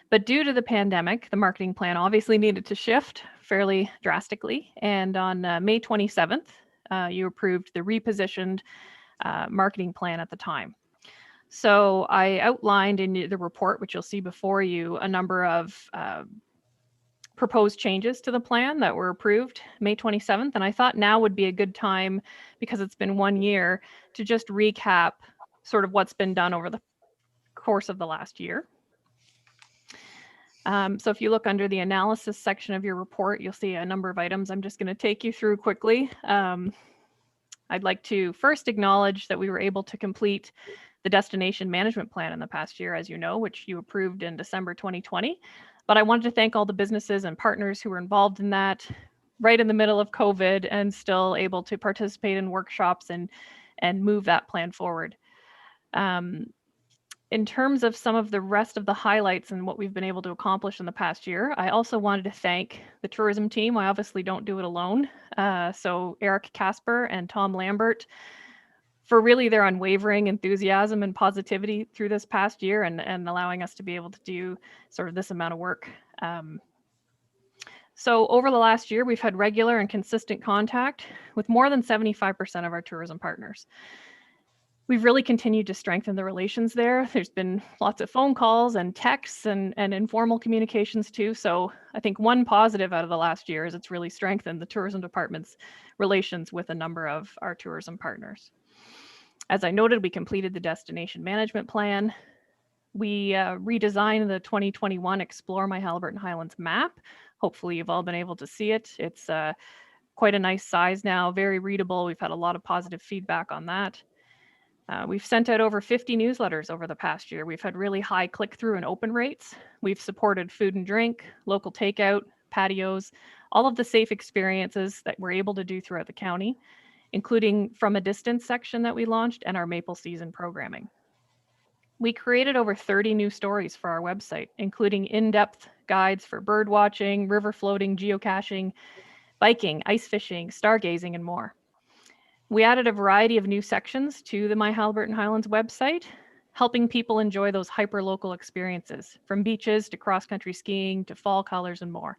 But due to the pandemic, the marketing plan obviously needed to shift fairly drastically. And on May 27th, you approved the repositioned marketing plan at the time. So I outlined in the report, which you'll see before you, a number of proposed changes to the plan that were approved May 27th. And I thought now would be a good time, because it's been 1 year, to just recap sort of what's been done over the course of the last year. So if you look under the analysis section of your report, you'll see a number of items I'm just going to take you through quickly. I'd like to first acknowledge that we were able to complete the destination management plan in the past year, as you know, which you approved in December 2020. But I wanted to thank all the businesses and partners who were involved in that right in the middle of COVID and still able to participate in workshops and move that plan forward. In terms of some of the rest of the highlights and what we've been able to accomplish in the past year, I also wanted to thank the tourism team. I obviously don't do it alone. So Eric Casper and Tom Lambert, for really their unwavering enthusiasm and positivity through this past year and allowing us to be able to do sort of this amount of work. So over the last year, we've had regular and consistent contact with more than 75% of our tourism partners. We've really continued to strengthen the relations there. There's been lots of phone calls and texts and informal communications too. So I think one positive out of the last year is it's really strengthened the tourism department's relations with a number of our tourism partners. As I noted, we completed the destination management plan. We redesigned the 2021 Explore My Haliburton Highlands map. Hopefully you've all been able to see it. It's quite a nice size now, very readable. We've had a lot of positive feedback on that. We've sent out over 50 newsletters over the past year. We've had really high click-through and open rates. We've supported food and drink, local takeout, patios, all of the safe experiences that we're able to do throughout the county, including From a Distance section that we launched and our maple season programming. We created over 30 new stories for our website, including in-depth guides for bird watching, river floating, geocaching, biking, ice fishing, stargazing, and more. We added a variety of new sections to the My Haliburton Highlands website, helping people enjoy those hyper-local experiences, from beaches to cross-country skiing to fall colors and more.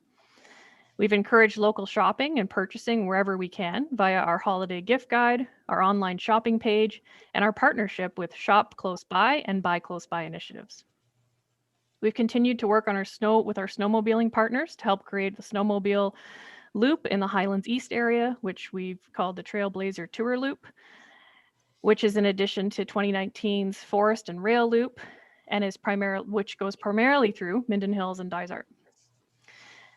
We've encouraged local shopping and purchasing wherever we can via our holiday gift guide, our online shopping page, and our partnership with Shop Close By and Buy Close By initiatives. We've continued to work on with our snowmobiling partners to help create the snowmobile loop in the Highlands East area, which we've called the Trailblazer Tour Loop, which is in addition to 2019's Forest and Rail Loop, and which goes primarily through Minden Hills and Dysart.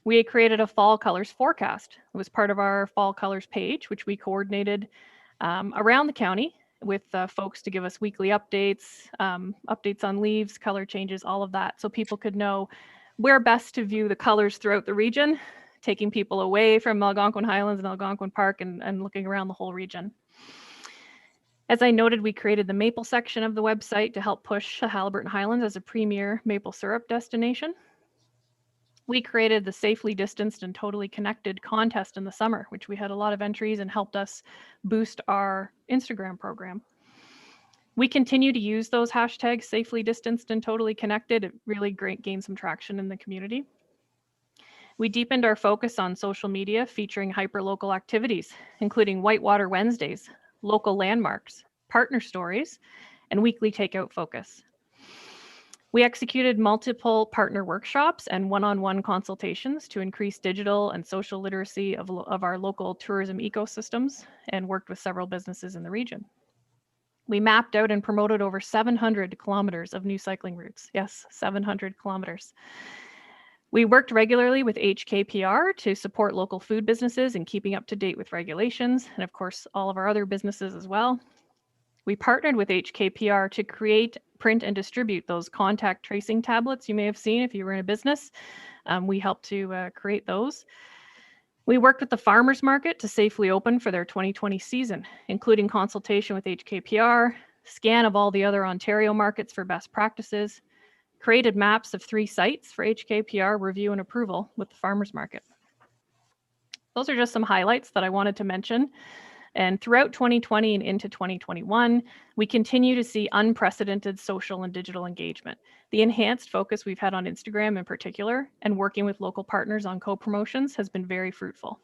We created a fall colors forecast. It was part of our fall colors page, which we coordinated around the county with folks to give us weekly updates, updates on leaves, color changes, all of that, so people could know where best to view the colors throughout the region, taking people away from Algonquin Highlands and Algonquin Park and looking around the whole region. As I noted, we created the maple section of the website to help push the Haliburton Highlands as a premier maple syrup destination. We created the Safely Distanced and Totally Connected contest in the summer, which we had a lot of entries and helped us boost our Instagram program. We continue to use those hashtags, Safely Distanced and Totally Connected. It really gained some traction in the community. We deepened our focus on social media, featuring hyperlocal activities, including Whitewater Wednesdays, local landmarks, partner stories, and weekly takeout focus. We executed multiple partner workshops and one-on-one consultations to increase digital and social literacy of our local tourism ecosystems and worked with several businesses in the region. We mapped out and promoted over 700 kilometers of new cycling routes. Yes, 700 kilometers. We worked regularly with HKPR to support local food businesses and keeping up to date with regulations, and of course, all of our other businesses as well. We partnered with HKPR to create, print, and distribute those contact tracing tablets you may have seen if you were in a business. We helped to create those. We worked with the farmers market to safely open for their 2020 season, including consultation with HKPR, scan of all the other Ontario markets for best practices, created maps of 3 sites for HKPR review and approval with the farmers market. Those are just some highlights that I wanted to mention. And throughout 2020 and into 2021, we continue to see unprecedented social and digital engagement. The enhanced focus we've had on Instagram in particular and working with local partners on co-promotions has been very fruitful.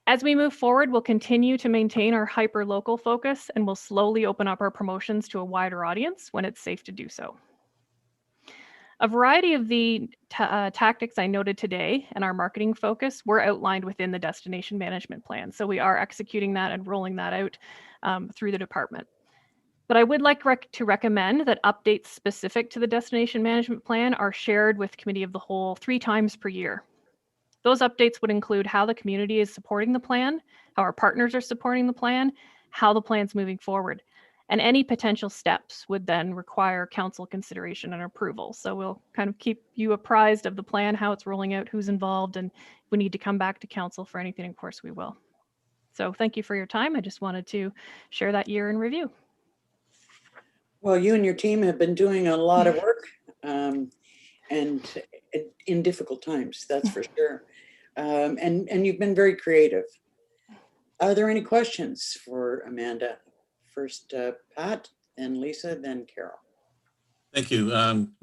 As we move forward, we'll continue to maintain our hyper-local focus and we'll slowly open up our promotions to a wider audience when it's safe to do so. A variety of the tactics I noted today and our marketing focus were outlined within the destination management plan. So we are executing that and rolling that out through the department. But I would like to recommend that updates specific to the destination management plan are shared with Committee of the Whole 3 times per year. Those updates would include how the community is supporting the plan, how our partners are supporting the plan, how the plan's moving forward. And any potential steps would then require council consideration and approval. So we'll kind of keep you apprised of the plan, how it's rolling out, who's involved, and if we need to come back to council for anything, of course we will. So thank you for your time. I just wanted to share that year in review. Well, you and your team have been doing a lot of work and in difficult times, that's for sure. And you've been very creative. Are there any questions for Amanda? First, Pat, then Lisa, then Carol. Thank you.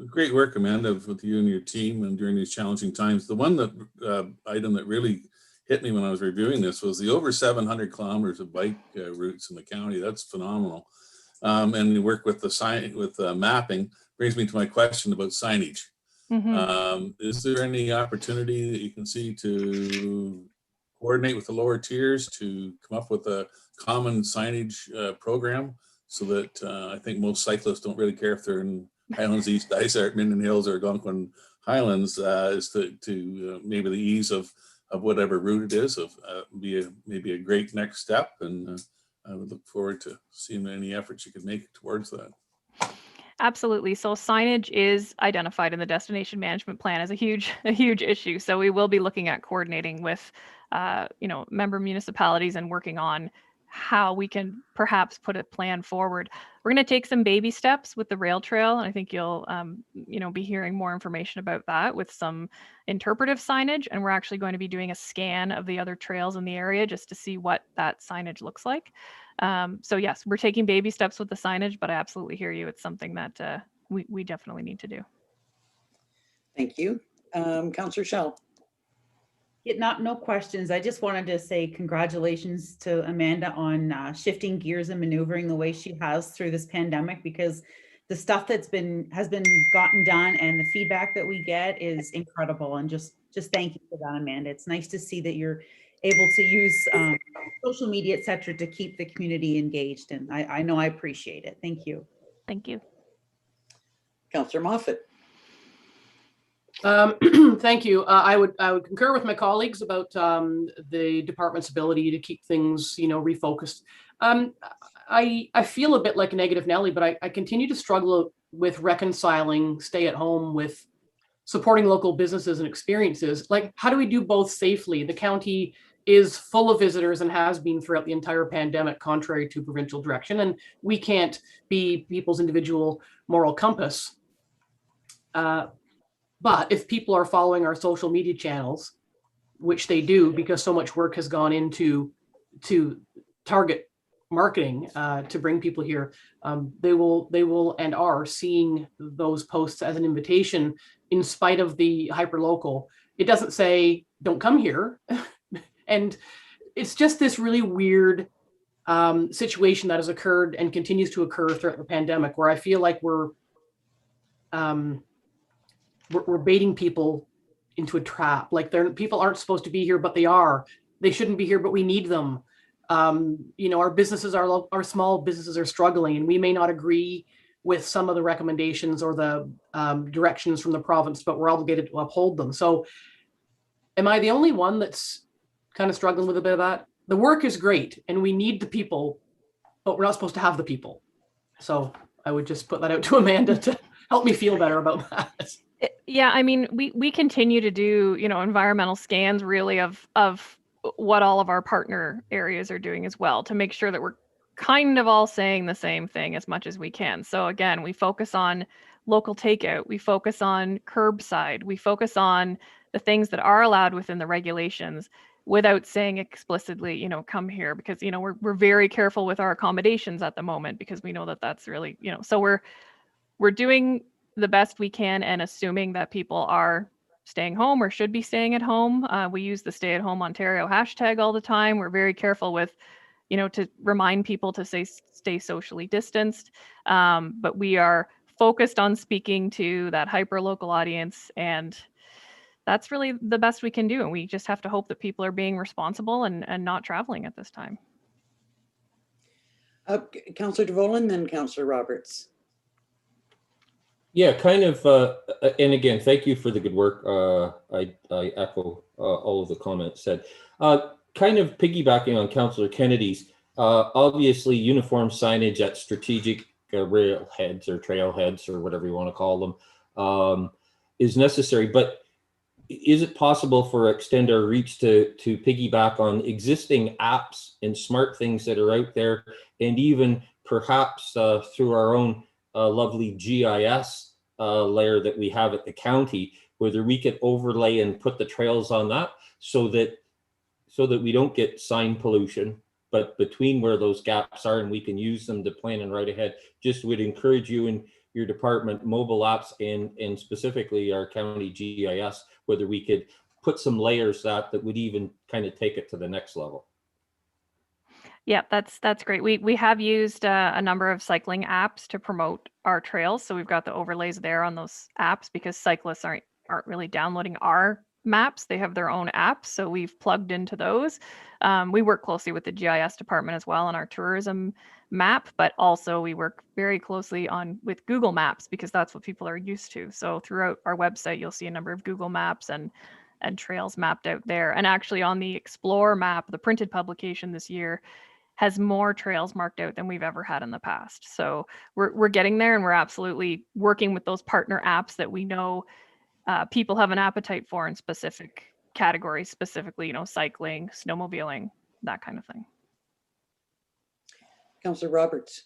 Great work, Amanda, with you and your team and during these challenging times. The one that item that really hit me when I was reviewing this was the over 700 kilometers of bike routes in the county. That's phenomenal. And you work with the mapping. Brings me to my question about signage. Is there any opportunity that you can see to coordinate with the lower tiers to come up with a common signage program so that I think most cyclists don't really care if they're in Highlands East, Dysart, Minden Hills, or Algonquin Highlands, is to maybe the ease of whatever route it is, maybe a great next step. And I would look forward to seeing any efforts you could make towards that. Absolutely. So signage is identified in the destination management plan as a huge issue. So we will be looking at coordinating with, member municipalities and working on how we can perhaps put a plan forward. We're going to take some baby steps with the rail trail. And I think you'll, be hearing more information about that with some interpretive signage. And we're actually going to be doing a scan of the other trails in the area just to see what that signage looks like. So yes, we're taking baby steps with the signage, but I absolutely hear you. It's something that we definitely need to do. Thank you. Councillor Schell. No questions. I just wanted to say congratulations to Amanda on shifting gears and maneuvering the way she has through this pandemic, because the stuff has been gotten done and the feedback that we get is incredible. And just thank you for that, Amanda. It's nice to see that you're able to use social media, et cetera, to keep the community engaged. And I know I appreciate it. Thank you. Thank you. Councillor Moffat. Thank you. I would concur with my colleagues about the department's ability to keep things, refocused. I feel a bit like a negative Nelly, but I continue to struggle with reconciling stay at home with supporting local businesses and experiences. Like, how do we do both safely? The county is full of visitors and has been throughout the entire pandemic, contrary to provincial direction, and we can't be people's individual moral compass. But if people are following our social media channels, which they do because so much work has gone into target marketing to bring people here, they will and are seeing those posts as an invitation in spite of the hyperlocal. It doesn't say don't come here. And it's just this really weird situation that has occurred and continues to occur throughout the pandemic, where I feel like we're baiting people into a trap. Like people aren't supposed to be here, but they are. They shouldn't be here, but we need them. Our businesses, our small businesses are struggling, and we may not agree with some of the recommendations or the directions from the province, but we're obligated to uphold them. So am I the only one that's kind of struggling with a bit of that? The work is great and we need the people, but we're not supposed to have the people. So I would just put that out to Amanda to help me feel better about that. Yeah, I mean, we continue to do, environmental scans really of what all of our partner areas are doing as well, to make sure that we're kind of all saying the same thing as much as we can. So again, we focus on local takeout, we focus on curbside, we focus on the things that are allowed within the regulations without saying explicitly, come here, because, we're very careful with our accommodations at the moment, because we know that that's really, so we're doing the best we can and assuming that people are staying home or should be staying at home. We use the Stay at Home Ontario hashtag all the time. We're very careful with, to remind people to stay socially distanced. But we are focused on speaking to that hyper local audience, and that's really the best we can do. And we just have to hope that people are being responsible and not traveling at this time. Councillor DeVolen, then Councillor Roberts. Yeah, kind of, and again, thank you for the good work. I echo all of the comments said. Kind of piggybacking on Councillor Kennedy's, obviously uniform signage at strategic rail heads or trailheads or whatever you want to call them is necessary, but is it possible for Extend Our Reach to piggyback on existing apps and smart things that are out there, and even perhaps through our own lovely GIS layer that we have at the county, whether we could overlay and put the trails on that so that we don't get sign pollution, but between where those gaps are, and we can use them to plan and right ahead. Just would encourage you in your department, mobile apps, and specifically our county GIS, whether we could put some layers that would even kind of take it to the next level. Yeah, that's great. We have used a number of cycling apps to promote our trails. So we've got the overlays there on those apps because cyclists aren't really downloading our maps. They have their own apps. So we've plugged into those. We work closely with the GIS department as well on our tourism map, but also we work very closely with Google Maps because that's what people are used to. So throughout our website, you'll see a number of Google Maps and trails mapped out there. And actually on the Explore map, the printed publication this year, has more trails marked out than we've ever had in the past. So we're getting there, and we're absolutely working with those partner apps that we know people have an appetite for in specific categories, specifically, cycling, snowmobiling, that kind of thing. Councillor Roberts.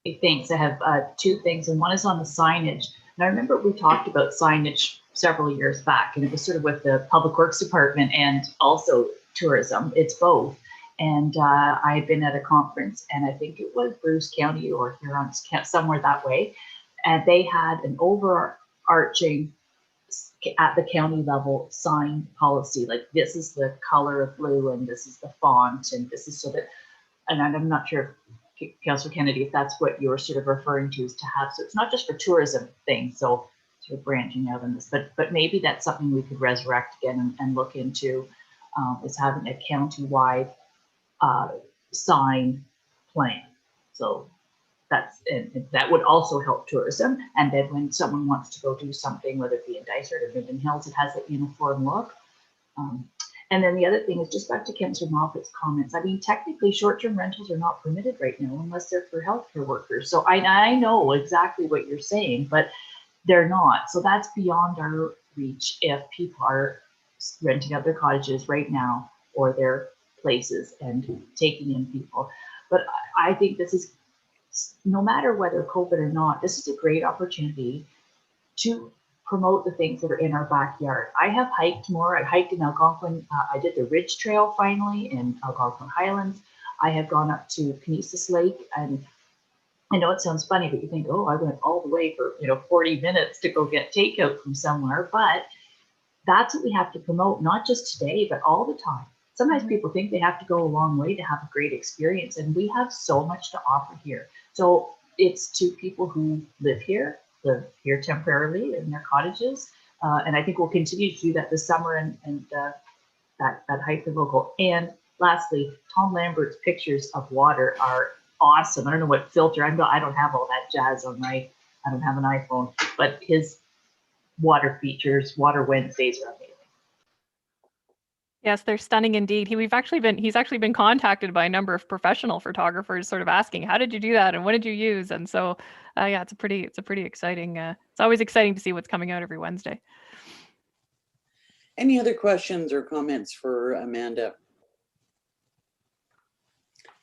Hey, thanks. I have two things, and one is on the signage. And I remember we talked about signage several years back, and it was sort of with the Public Works Department and also tourism. It's both. And I had been at a conference, and I think it was Bruce County or Huron, somewhere that way. And they had an overarching, at the county level, sign policy. Like, this is the color of blue, and this is the font, and this is so that, and I'm not sure, Councillor Kennedy, if that's what you're sort of referring to, is to have, so it's not just for tourism things, so sort of branching out on this, but maybe that's something we could resurrect again and look into, is having a county-wide sign plan. So and that would also help tourism. And then when someone wants to go do something, whether it be in Dysart or Minden Hills, it has that uniform look. And then the other thing is just back to Councillor Moffat's comments. I mean, technically short-term rentals are not permitted right now unless they're for healthcare workers. So I know exactly what you're saying, but they're not. So that's beyond our reach if people are renting out their cottages right now or their places and taking in people. But I think this is, no matter whether COVID or not, this is a great opportunity to promote the things that are in our backyard. I have hiked more. I hiked in Algonquin. I did the Ridge Trail finally in Algonquin Highlands. I have gone up to Canisius Lake, and I know it sounds funny, but you think, oh, I went all the way for 40 minutes to go get takeout from somewhere. But that's what we have to promote, not just today, but all the time. Sometimes people think they have to go a long way to have a great experience, and we have so much to offer here. So it's to people who live here temporarily in their cottages, and I think we'll continue to do that this summer and that hyper-local. And lastly, Tom Lambert's pictures of water are awesome. I don't know what filter, I don't have all that jazz on I don't have an iPhone, but his water features, Water Wednesdays are amazing. Yes, they're stunning indeed. He's actually been contacted by a number of professional photographers, sort of asking, "How did you do that? And what did you use?" And so, yeah, it's a pretty exciting. It's always exciting to see what's coming out every Wednesday. Any other questions or comments for Amanda?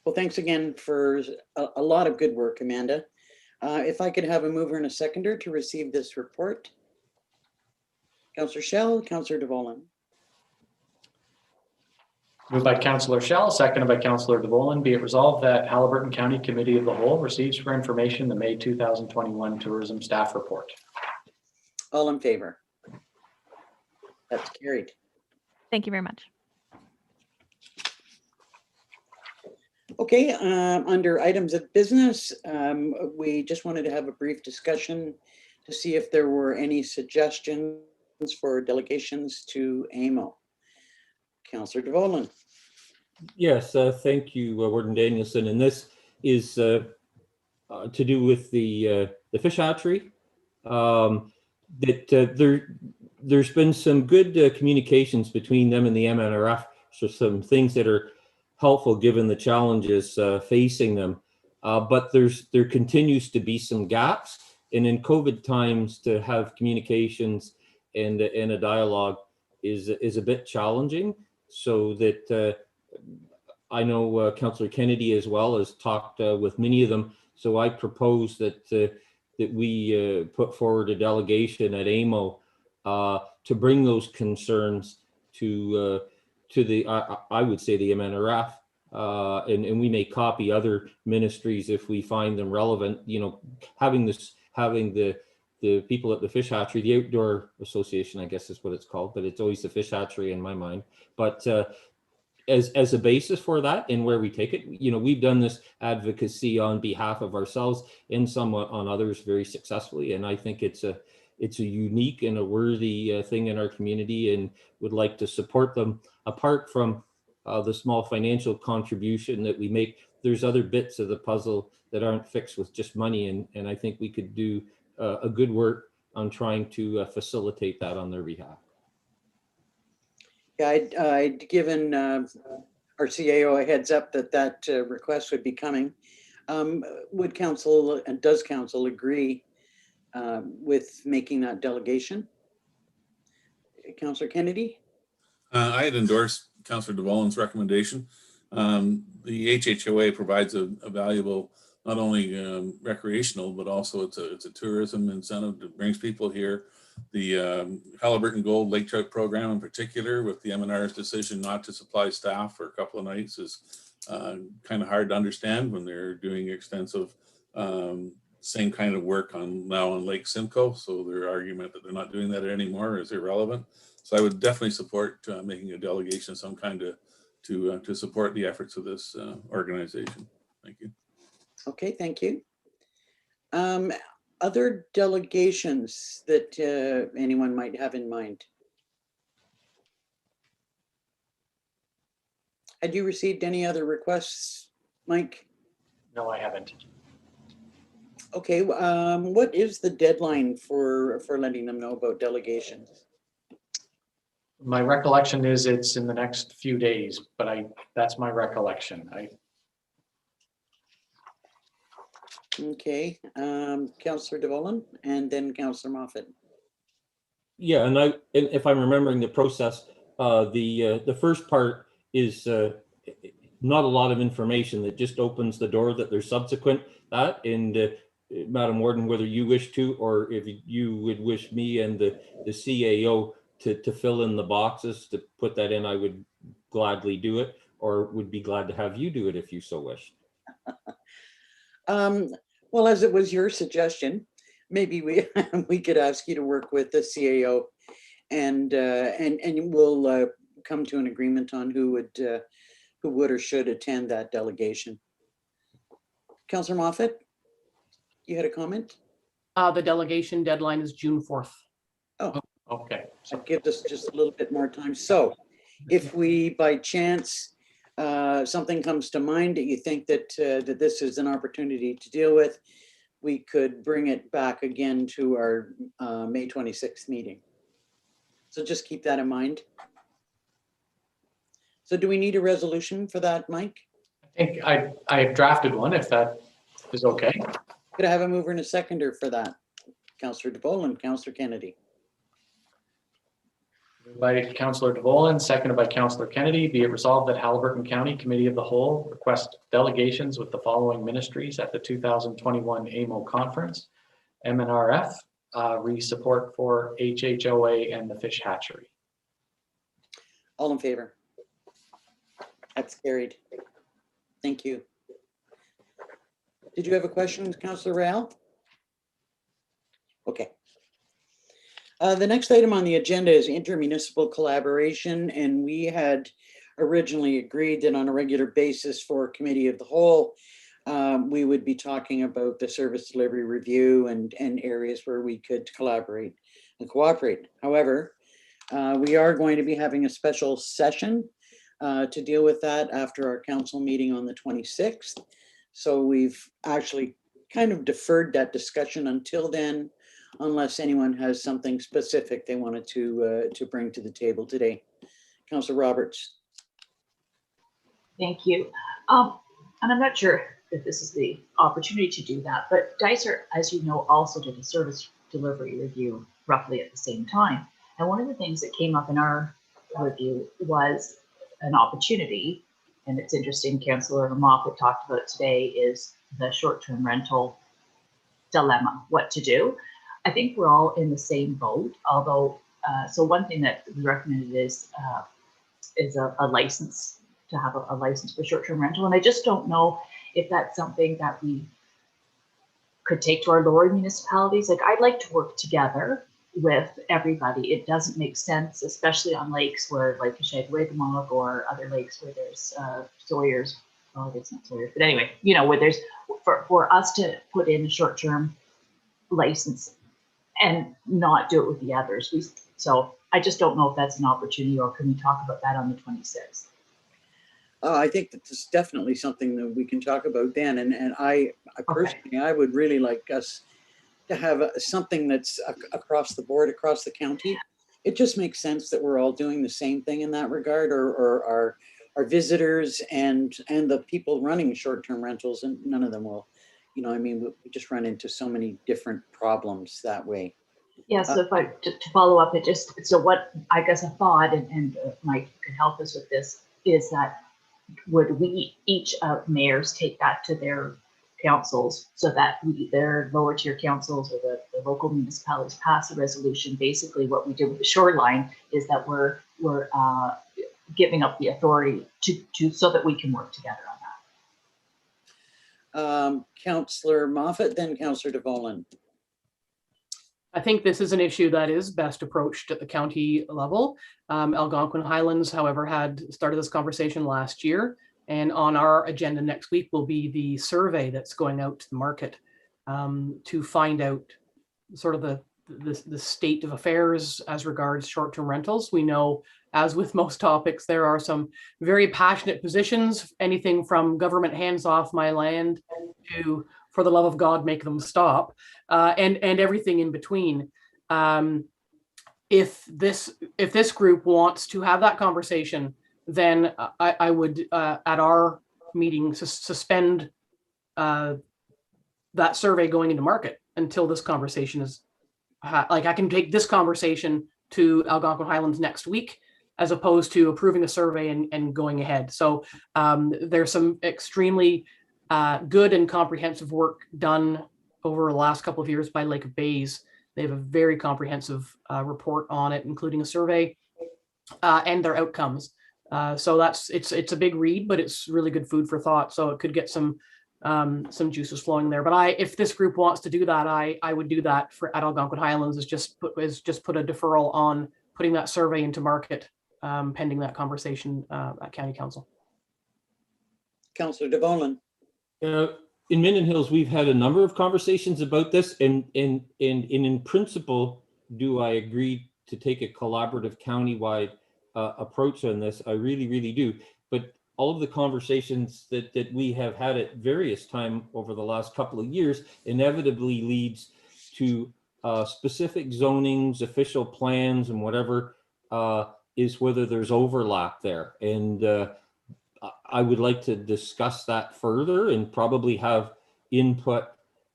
Well, thanks again for a lot of good work, Amanda. If I could have a mover and a seconder to receive this report. Councillor Schell, Councillor DeVolen. Moved by Councillor Schell, seconded by Councillor DeVolen. Be it resolved that Haliburton County Committee of the Whole receives for information the May 2021 Tourism Staff Report. All in favor? That's carried. Thank you very much. Okay, under items of business, we just wanted to have a brief discussion to see if there were any suggestions for delegations to AMO. Councillor DeVolen. Yes, thank you, Warden Danielson. And this is to do with the fish hatchery. There's been some good communications between them and the MNRF. So some things that are helpful given the challenges facing them. But there continues to be some gaps. And in COVID times, to have communications and a dialogue is a bit challenging. So that I know Councillor Kennedy as well has talked with many of them. So I propose that we put forward a delegation at AMO to bring those concerns to the I would say the MNRF, and we may copy other ministries if we find them relevant. You know, having the people at the fish hatchery, the outdoor association, I guess is what it's called, but it's always the fish hatchery in my mind. But as a basis for that and where we take it, you know, we've done this advocacy on behalf of ourselves and somewhat on others very successfully, and I think it's a unique and a worthy thing in our community, and would like to support them. Apart from the small financial contribution that we make, there's other bits of the puzzle that aren't fixed with just money, and I think we could do a good work on trying to facilitate that on their behalf. Yeah, I'd given our CAO a heads up that request would be coming. Would council and does council agree with making that delegation? Councillor Kennedy? I had endorsed Councillor DeVolen's recommendation. The HHOA provides a valuable, not only recreational, but also it's a tourism incentive that brings people here. The Haliburton Gold Lake Trout program in particular, with the MNR's decision not to supply staff for a couple of nights, is kind of hard to understand when they're doing extensive same kind of work now on Lake Simcoe. So their argument that they're not doing that anymore is irrelevant. So I would definitely support making a delegation of some kind to support the efforts of this organization. Thank you. Okay, thank you. Other delegations that anyone might have in mind? Had you received any other requests, Mike? No, I haven't. Okay, what is the deadline for letting them know about delegations? My recollection is it's in the next few days, but that's my recollection. Okay, Councillor DeVolen and then Councillor Moffat. Yeah, and if I'm remembering the process, the first part is not a lot of information that just opens the door that there's subsequent that. And Madam Warden, whether you wish to, or if you would wish me and the CAO to fill in the boxes to put that in, I would gladly do it, or would be glad to have you do it if you so wish. Well, as it was your suggestion, maybe we could ask you to work with the CAO, and we'll come to an agreement on who would or should attend that delegation. Councillor Moffat, you had a comment? The delegation deadline is June 4th. Oh, okay. So it gives us just a little bit more time. So if we, by chance, something comes to mind that you think that this is an opportunity to deal with, we could bring it back again to our May 26th meeting. So just keep that in mind. So do we need a resolution for that, Mike? I think I have drafted one, if that is okay. Could I have a mover and a seconder for that? Councillor DeVolen, Councillor Kennedy. Moved by Councillor DeVolen, seconded by Councillor Kennedy. Be it resolved that Haliburton County Committee of the Whole request delegations with the following ministries at the 2021 AMO conference: MNRF, support for HHOA and the fish hatchery. All in favor? That's carried. Thank you. Did you have a question, Councillor Real? Okay. The next item on the agenda is Inter-Municipal Collaboration, and we had originally agreed that on a regular basis for committee of the whole, we would be talking about the service delivery review and areas where we could collaborate and cooperate. However, we are going to be having a special session to deal with that after our council meeting on the 26th. So we've actually kind of deferred that discussion until then, unless anyone has something specific they wanted to bring to the table today. Councillor Roberts. Thank you. And I'm not sure if this is the opportunity to do that, but Dicer, as you know, also did a service delivery review roughly at the same time. And one of the things that came up in our review was an opportunity, and it's interesting, Councillor Moffat talked about today, is the short-term rental dilemma, what to do. I think we're all in the same boat, although, so one thing that we recommended is a license, to have a license for short-term rental. And I just don't know if that's something that we could take to our lower municipalities. Like, I'd like to work together with everybody. It doesn't make sense, especially on lakes where, like Shagway-Gamog or other lakes where there's Sawyers. Oh, it's not Sawyers, but anyway, you know, where there's, for us to put in a short-term license and not do it with the others. So I just don't know if that's an opportunity, or can we talk about that on the 26th? I think that this is definitely something that we can talk about then. And I personally, I would really like us to have something that's across the board, across the county. It just makes sense that we're all doing the same thing in that regard, or our visitors and the people running short-term rentals, and none of them will, you know, I mean, we just run into so many different problems that way. Yeah, so if I, to follow up, so what I guess a thought, and Mike could help us with this, is that would we, each of mayors, take that to their councils, so that their lower tier councils or the local municipalities pass a resolution. Basically what we did with the shoreline is that we're giving up the authority to so that we can work together on that. Councillor Moffat, then Councillor DeVolen. I think this is an issue that is best approached at the county level. Algonquin Highlands, however, had started this conversation last year, and on our agenda next week will be the survey that's going out to the market to find out sort of the state of affairs as regards short-term rentals. We know, as with most topics, there are some very passionate positions, anything from government hands off my land to, for the love of God, make them stop, and everything in between. If this group wants to have that conversation, then I would at our meeting suspend that survey going into market until this conversation is like, I can take this conversation to Algonquin Highlands next week, as opposed to approving a survey and going ahead. So there's some extremely good and comprehensive work done over the last couple of years by Lake of Bays. They have a very comprehensive report on it, including a survey and their outcomes. So it's a big read, but it's really good food for thought. So it could get some juices flowing there. But if this group wants to do that, I would do that at Algonquin Highlands. Is just put a deferral on putting that survey into market, pending that conversation at County Council. Councillor DeVolen. In Minden Hills, we've had a number of conversations about this, and in principle, do I agree to take a collaborative countywide approach on this? I really, really do. But all of the conversations that we have had at various times over the last couple of years inevitably leads to specific zonings, official plans, and whatever is whether there's overlap there. And I would like to discuss that further and probably have input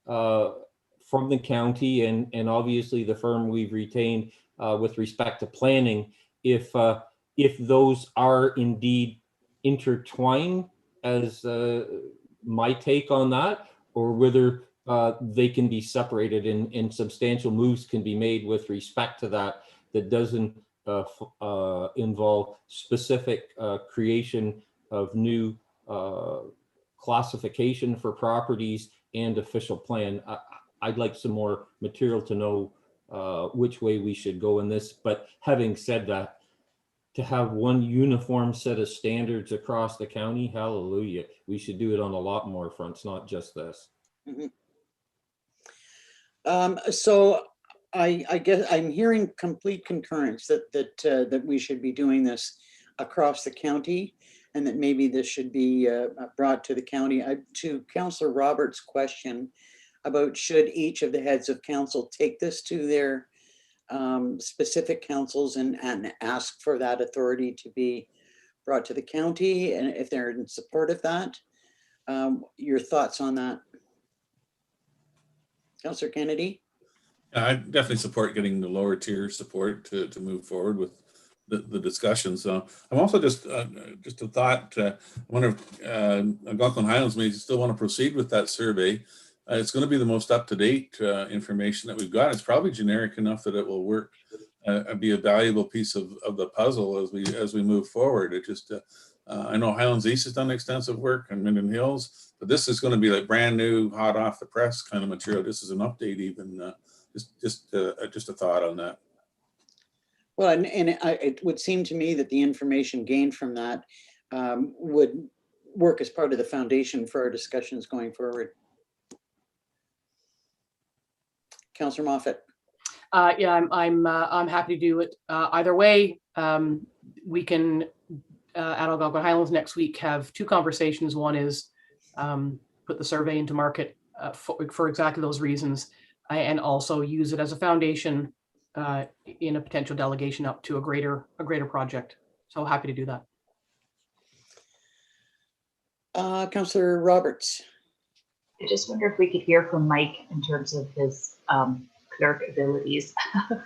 from the county and obviously the firm we've retained with respect to planning, if those are indeed intertwined, as my take on that, or whether they can be separated and substantial moves can be made with respect to that doesn't involve specific creation of new classification for properties and official plan. I'd like some more material to know which way we should go in this. But having said that, to have one uniform set of standards across the county. Hallelujah. We should do it on a lot more fronts, not just this. Mhm. So I guess I'm hearing complete concurrence that we should be doing this across the county, and that maybe this should be brought to the county. To Councillor Roberts' question about should each of the heads of council take this to their specific councils and ask for that authority to be brought to the county, and if they're in support of that, your thoughts on that? Councillor Kennedy? I definitely support getting the lower tier support to move forward with the discussions. I'm also just a thought. I wonder if Algonquin Highlands may still want to proceed with that survey. It's going to be the most up-to-date information that we've got. It's probably generic enough that it will work, be a valuable piece of the puzzle as we move forward. It just I know Highlands East has done extensive work and Minden Hills, but this is going to be like brand new, hot off the press kind of material. This is an update, even just a thought on that. Well, and it would seem to me that the information gained from that would work as part of the foundation for our discussions going forward. Councillor Moffat. Yeah, I'm happy to do it either way. We can at Algonquin Highlands next week have two conversations. One is put the survey into market for exactly those reasons, and also use it as a foundation in a potential delegation up to a greater project. So happy to do that. Councillor Roberts. I just wonder if we could hear from Mike in terms of his clerk abilities,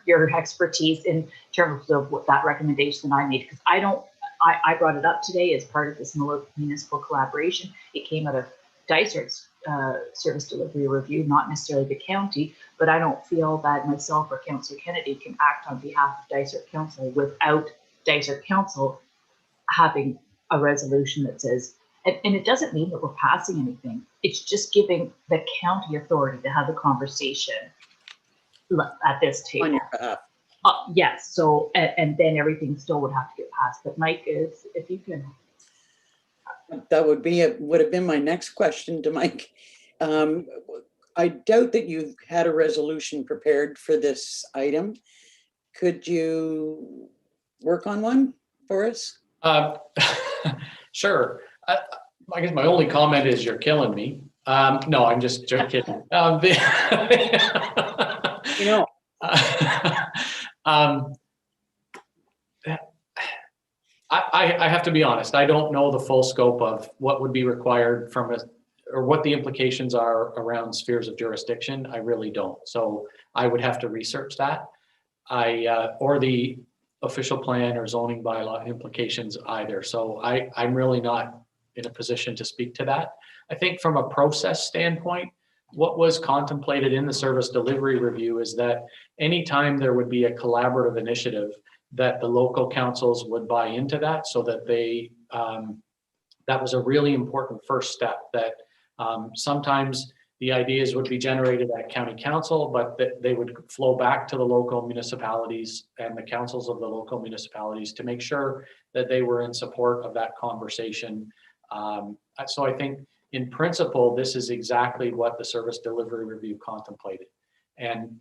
your expertise in terms of what that recommendation that I made, because I brought it up today as part of this municipal collaboration. It came out of Dysert's service delivery review, not necessarily the county, but I don't feel that myself or Councillor Kennedy can act on behalf of Dysart Council without Dysart Council having a resolution that says, and it doesn't mean that we're passing anything. It's just giving the county authority to have a conversation at this table. On your behalf. Yes. So, and then everything still would have to get passed. But Mike, if you can. That would have been my next question to Mike. I doubt that you've had a resolution prepared for this item. Could you work on one for us? Sure. I guess my only comment is you're killing me. No, I'm just kidding. You know. I have to be honest. I don't know the full scope of what would be required from us, or what the implications are around spheres of jurisdiction. I really don't. So I would have to research that. Or the official plan or zoning bylaw implications either. So I'm really not in a position to speak to that. I think from a process standpoint, what was contemplated in the service delivery review is that anytime there would be a collaborative initiative, that the local councils would buy into that, so that they, that was a really important first step. That sometimes the ideas would be generated at county council, but that they would flow back to the local municipalities and the councils of the local municipalities to make sure that they were in support of that conversation. So I think in principle, this is exactly what the service delivery review contemplated. And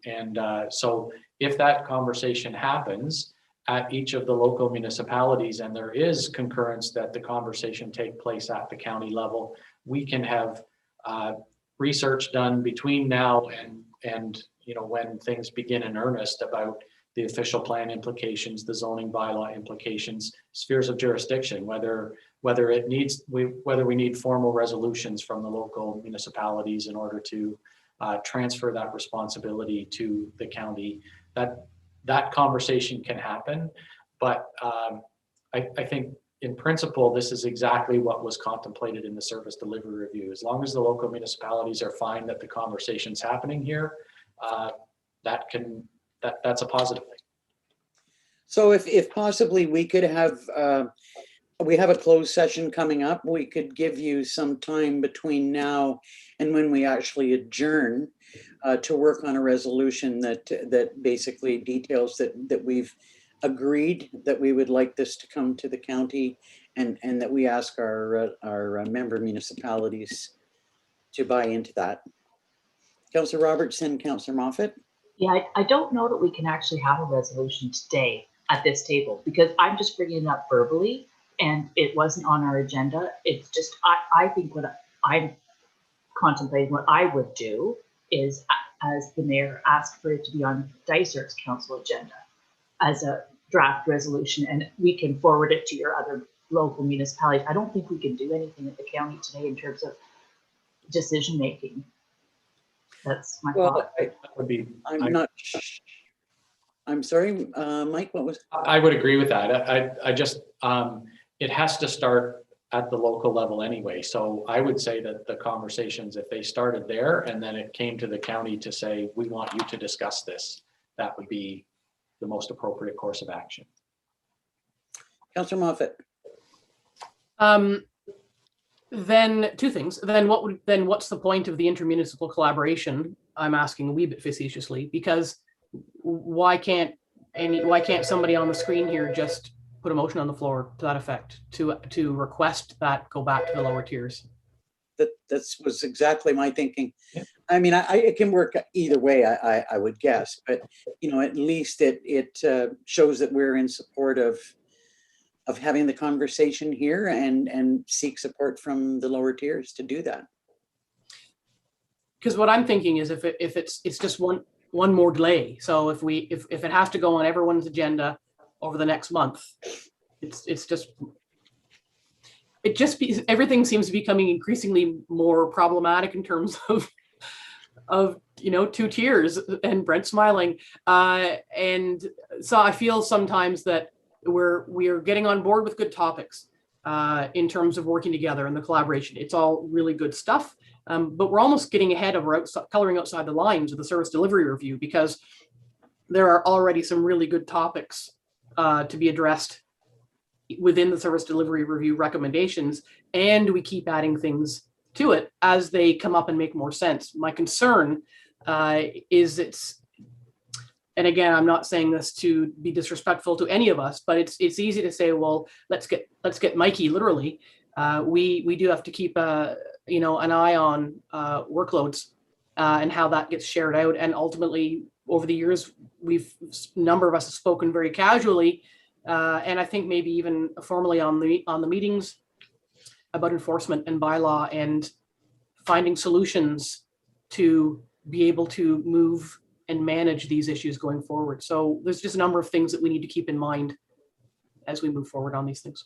so if that conversation happens at each of the local municipalities, and there is concurrence that the conversation take place at the county level, we can have research done between now and when things begin in earnest about the official plan implications, the zoning bylaw implications, spheres of jurisdiction, whether we need formal resolutions from the local municipalities in order to transfer that responsibility to the county. That conversation can happen, but I think in principle, this is exactly what was contemplated in the service delivery review. As long as the local municipalities are fine that the conversation's happening here, that's a positive thing. So if possibly we could have, we have a closed session coming up, we could give you some time between now and when we actually adjourn to work on a resolution that basically details that we've agreed that we would like this to come to the county and that we ask our member municipalities to buy into that. Councillor Robertson, Councillor Moffat. Yeah, I don't know that we can actually have a resolution today at this table because I'm just bringing it up verbally and it wasn't on our agenda. It's just, I think what I'm contemplating, what I would do is, as the mayor, ask for it to be on Dysert's council agenda as a draft resolution, and we can forward it to your other local municipalities. I don't think we can do anything at the county today in terms of decision making. That's my thought. I'm sorry, Mike, what was? I would agree with that. I just, it has to start at the local level anyway. So I would say that the conversations, if they started there and then it came to the county to say, we want you to discuss this, that would be the most appropriate course of action. Councillor Moffat. Then two things. Then what's the point of the intermunicipal collaboration? I'm asking a wee bit facetiously, because why can't somebody on the screen here just put a motion on the floor to that effect to request that go back to the lower tiers? That was exactly my thinking. Yeah. I mean, it can work either way, I would guess, but you know, at least it shows that we're in support of having the conversation here and seek support from the lower tiers to do that. Because what I'm thinking is if it's just one more delay. So if it has to go on everyone's agenda over the next month, everything seems to be becoming increasingly more problematic in terms of you know, two tiers, and Brent smiling. And so I feel sometimes that we're getting on board with good topics in terms of working together and the collaboration. It's all really good stuff, but we're almost getting ahead of coloring outside the lines of the service delivery review, because there are already some really good topics to be addressed within the service delivery review recommendations, and we keep adding things to it as they come up and make more sense. My concern is and again, I'm not saying this to be disrespectful to any of us, but it's easy to say, well, let's get Mikey, literally. We do have to keep you know, an eye on workloads and how that gets shared out. And ultimately, over the years, a number of us have spoken very casually, and I think maybe even formally on the meetings about enforcement and bylaw and finding solutions to be able to move and manage these issues going forward. So there's just a number of things that we need to keep in mind as we move forward on these things.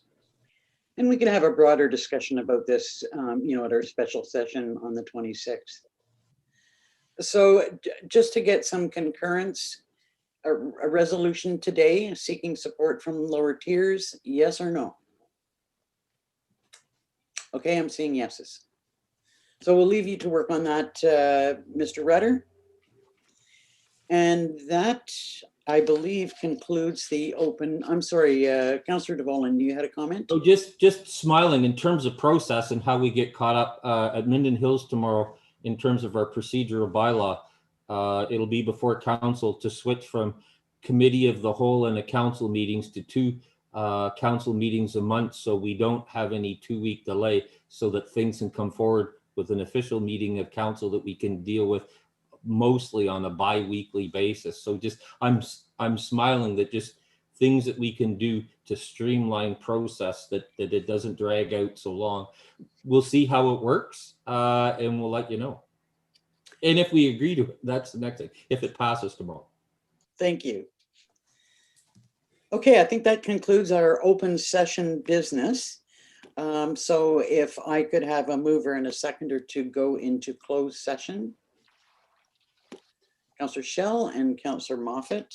And we can have a broader discussion about this, you know, at our special session on the 26th. So just to get some concurrence, a resolution today seeking support from lower tiers, yes or no? Okay, I'm seeing yeses. So we'll leave you to work on that, Mr. Rutter. And that, I believe, concludes the open. I'm sorry, Councillor DeVolen, you had a comment? So just smiling in terms of process and how we get caught up at Minden Hills tomorrow in terms of our procedural bylaw. It'll be before council to switch from committee of the whole and the council meetings to 2 council meetings a month, so we don't have any 2-week delay, so that things can come forward with an official meeting of council that we can deal with mostly on a bi-weekly basis. So just I'm smiling that just things that we can do to streamline process that it doesn't drag out so long. We'll see how it works, and we'll let you know. And if we agree to it, that's the next thing, if it passes tomorrow. Thank you. Okay, I think that concludes our open session business. So if I could have a mover and a seconder to go into closed session. Councillor Schell and Councillor Moffat.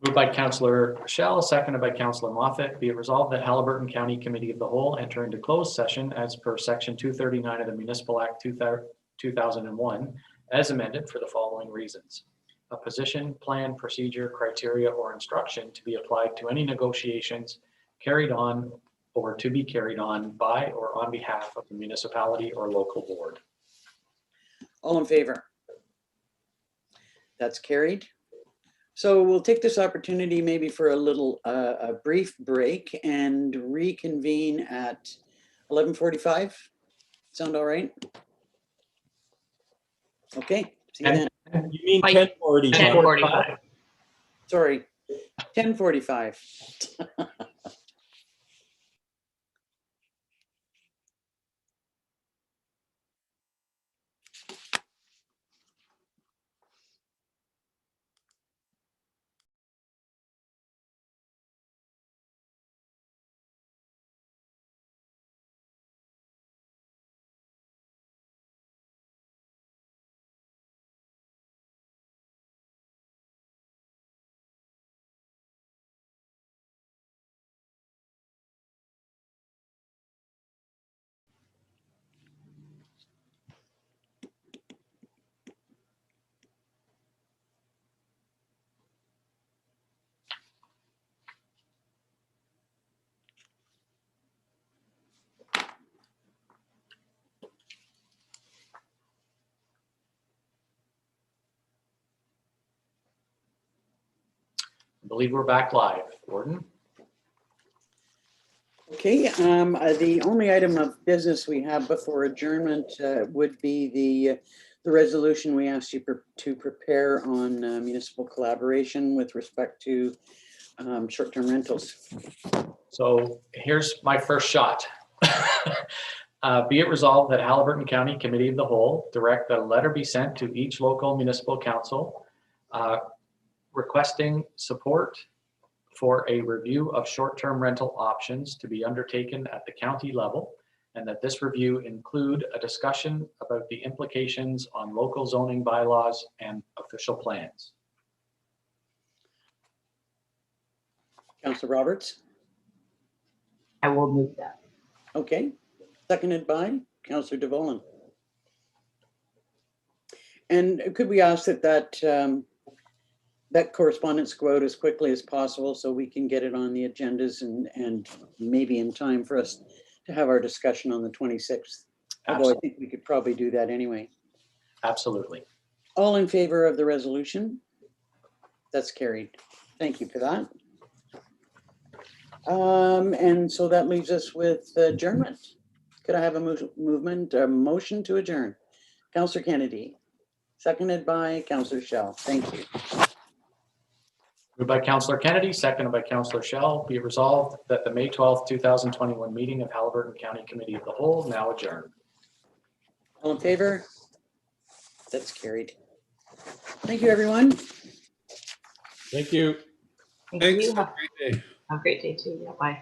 Moved by Councillor Schell, seconded by Councillor Moffat. Be it resolved that Haliburton County Committee of the Whole enter into closed session as per Section 239 of the Municipal Act 2001, as amended, for the following reasons: a position, plan, procedure, criteria, or instruction to be applied to any negotiations carried on or to be carried on by or on behalf of the municipality or local board. All in favor? That's carried. So we'll take this opportunity maybe for a little, a brief break and reconvene at 11:45. Sound all right? Okay, see you then. You mean Bye. 10:45? 10:45. Sorry, 10:45. I believe we're back live. Gordon? Okay, the only item of business we have before adjournment would be the resolution we asked you to prepare on municipal collaboration with respect to short-term rentals. So here's my first shot. Be it resolved that Haliburton County Committee of the Whole direct that a letter be sent to each local municipal council requesting support for a review of short-term rental options to be undertaken at the county level, and that this review include a discussion about the implications on local zoning bylaws and official plans. Councillor Roberts? I will move that. Okay, seconded by Councillor DeVolen. And could we ask that that correspondence go out as quickly as possible so we can get it on the agendas and maybe in time for us to have our discussion on the 26th? Although I think we could probably do that anyway. Absolutely. All in favor of the resolution? That's carried. Thank you for that. And so that leaves us with adjournment. Could I have a motion to adjourn? Councillor Kennedy, seconded by Councillor Shell. Thank you. Moved by Councillor Kennedy, seconded by Councillor Shell. Be it resolved that the May 12th, 2021 meeting of Haliburton County Committee of the Whole now adjourned. All in favor? That's carried. Thank you, everyone. Thank you. Thanks. Have a great day. Have a great day too. Yeah, bye.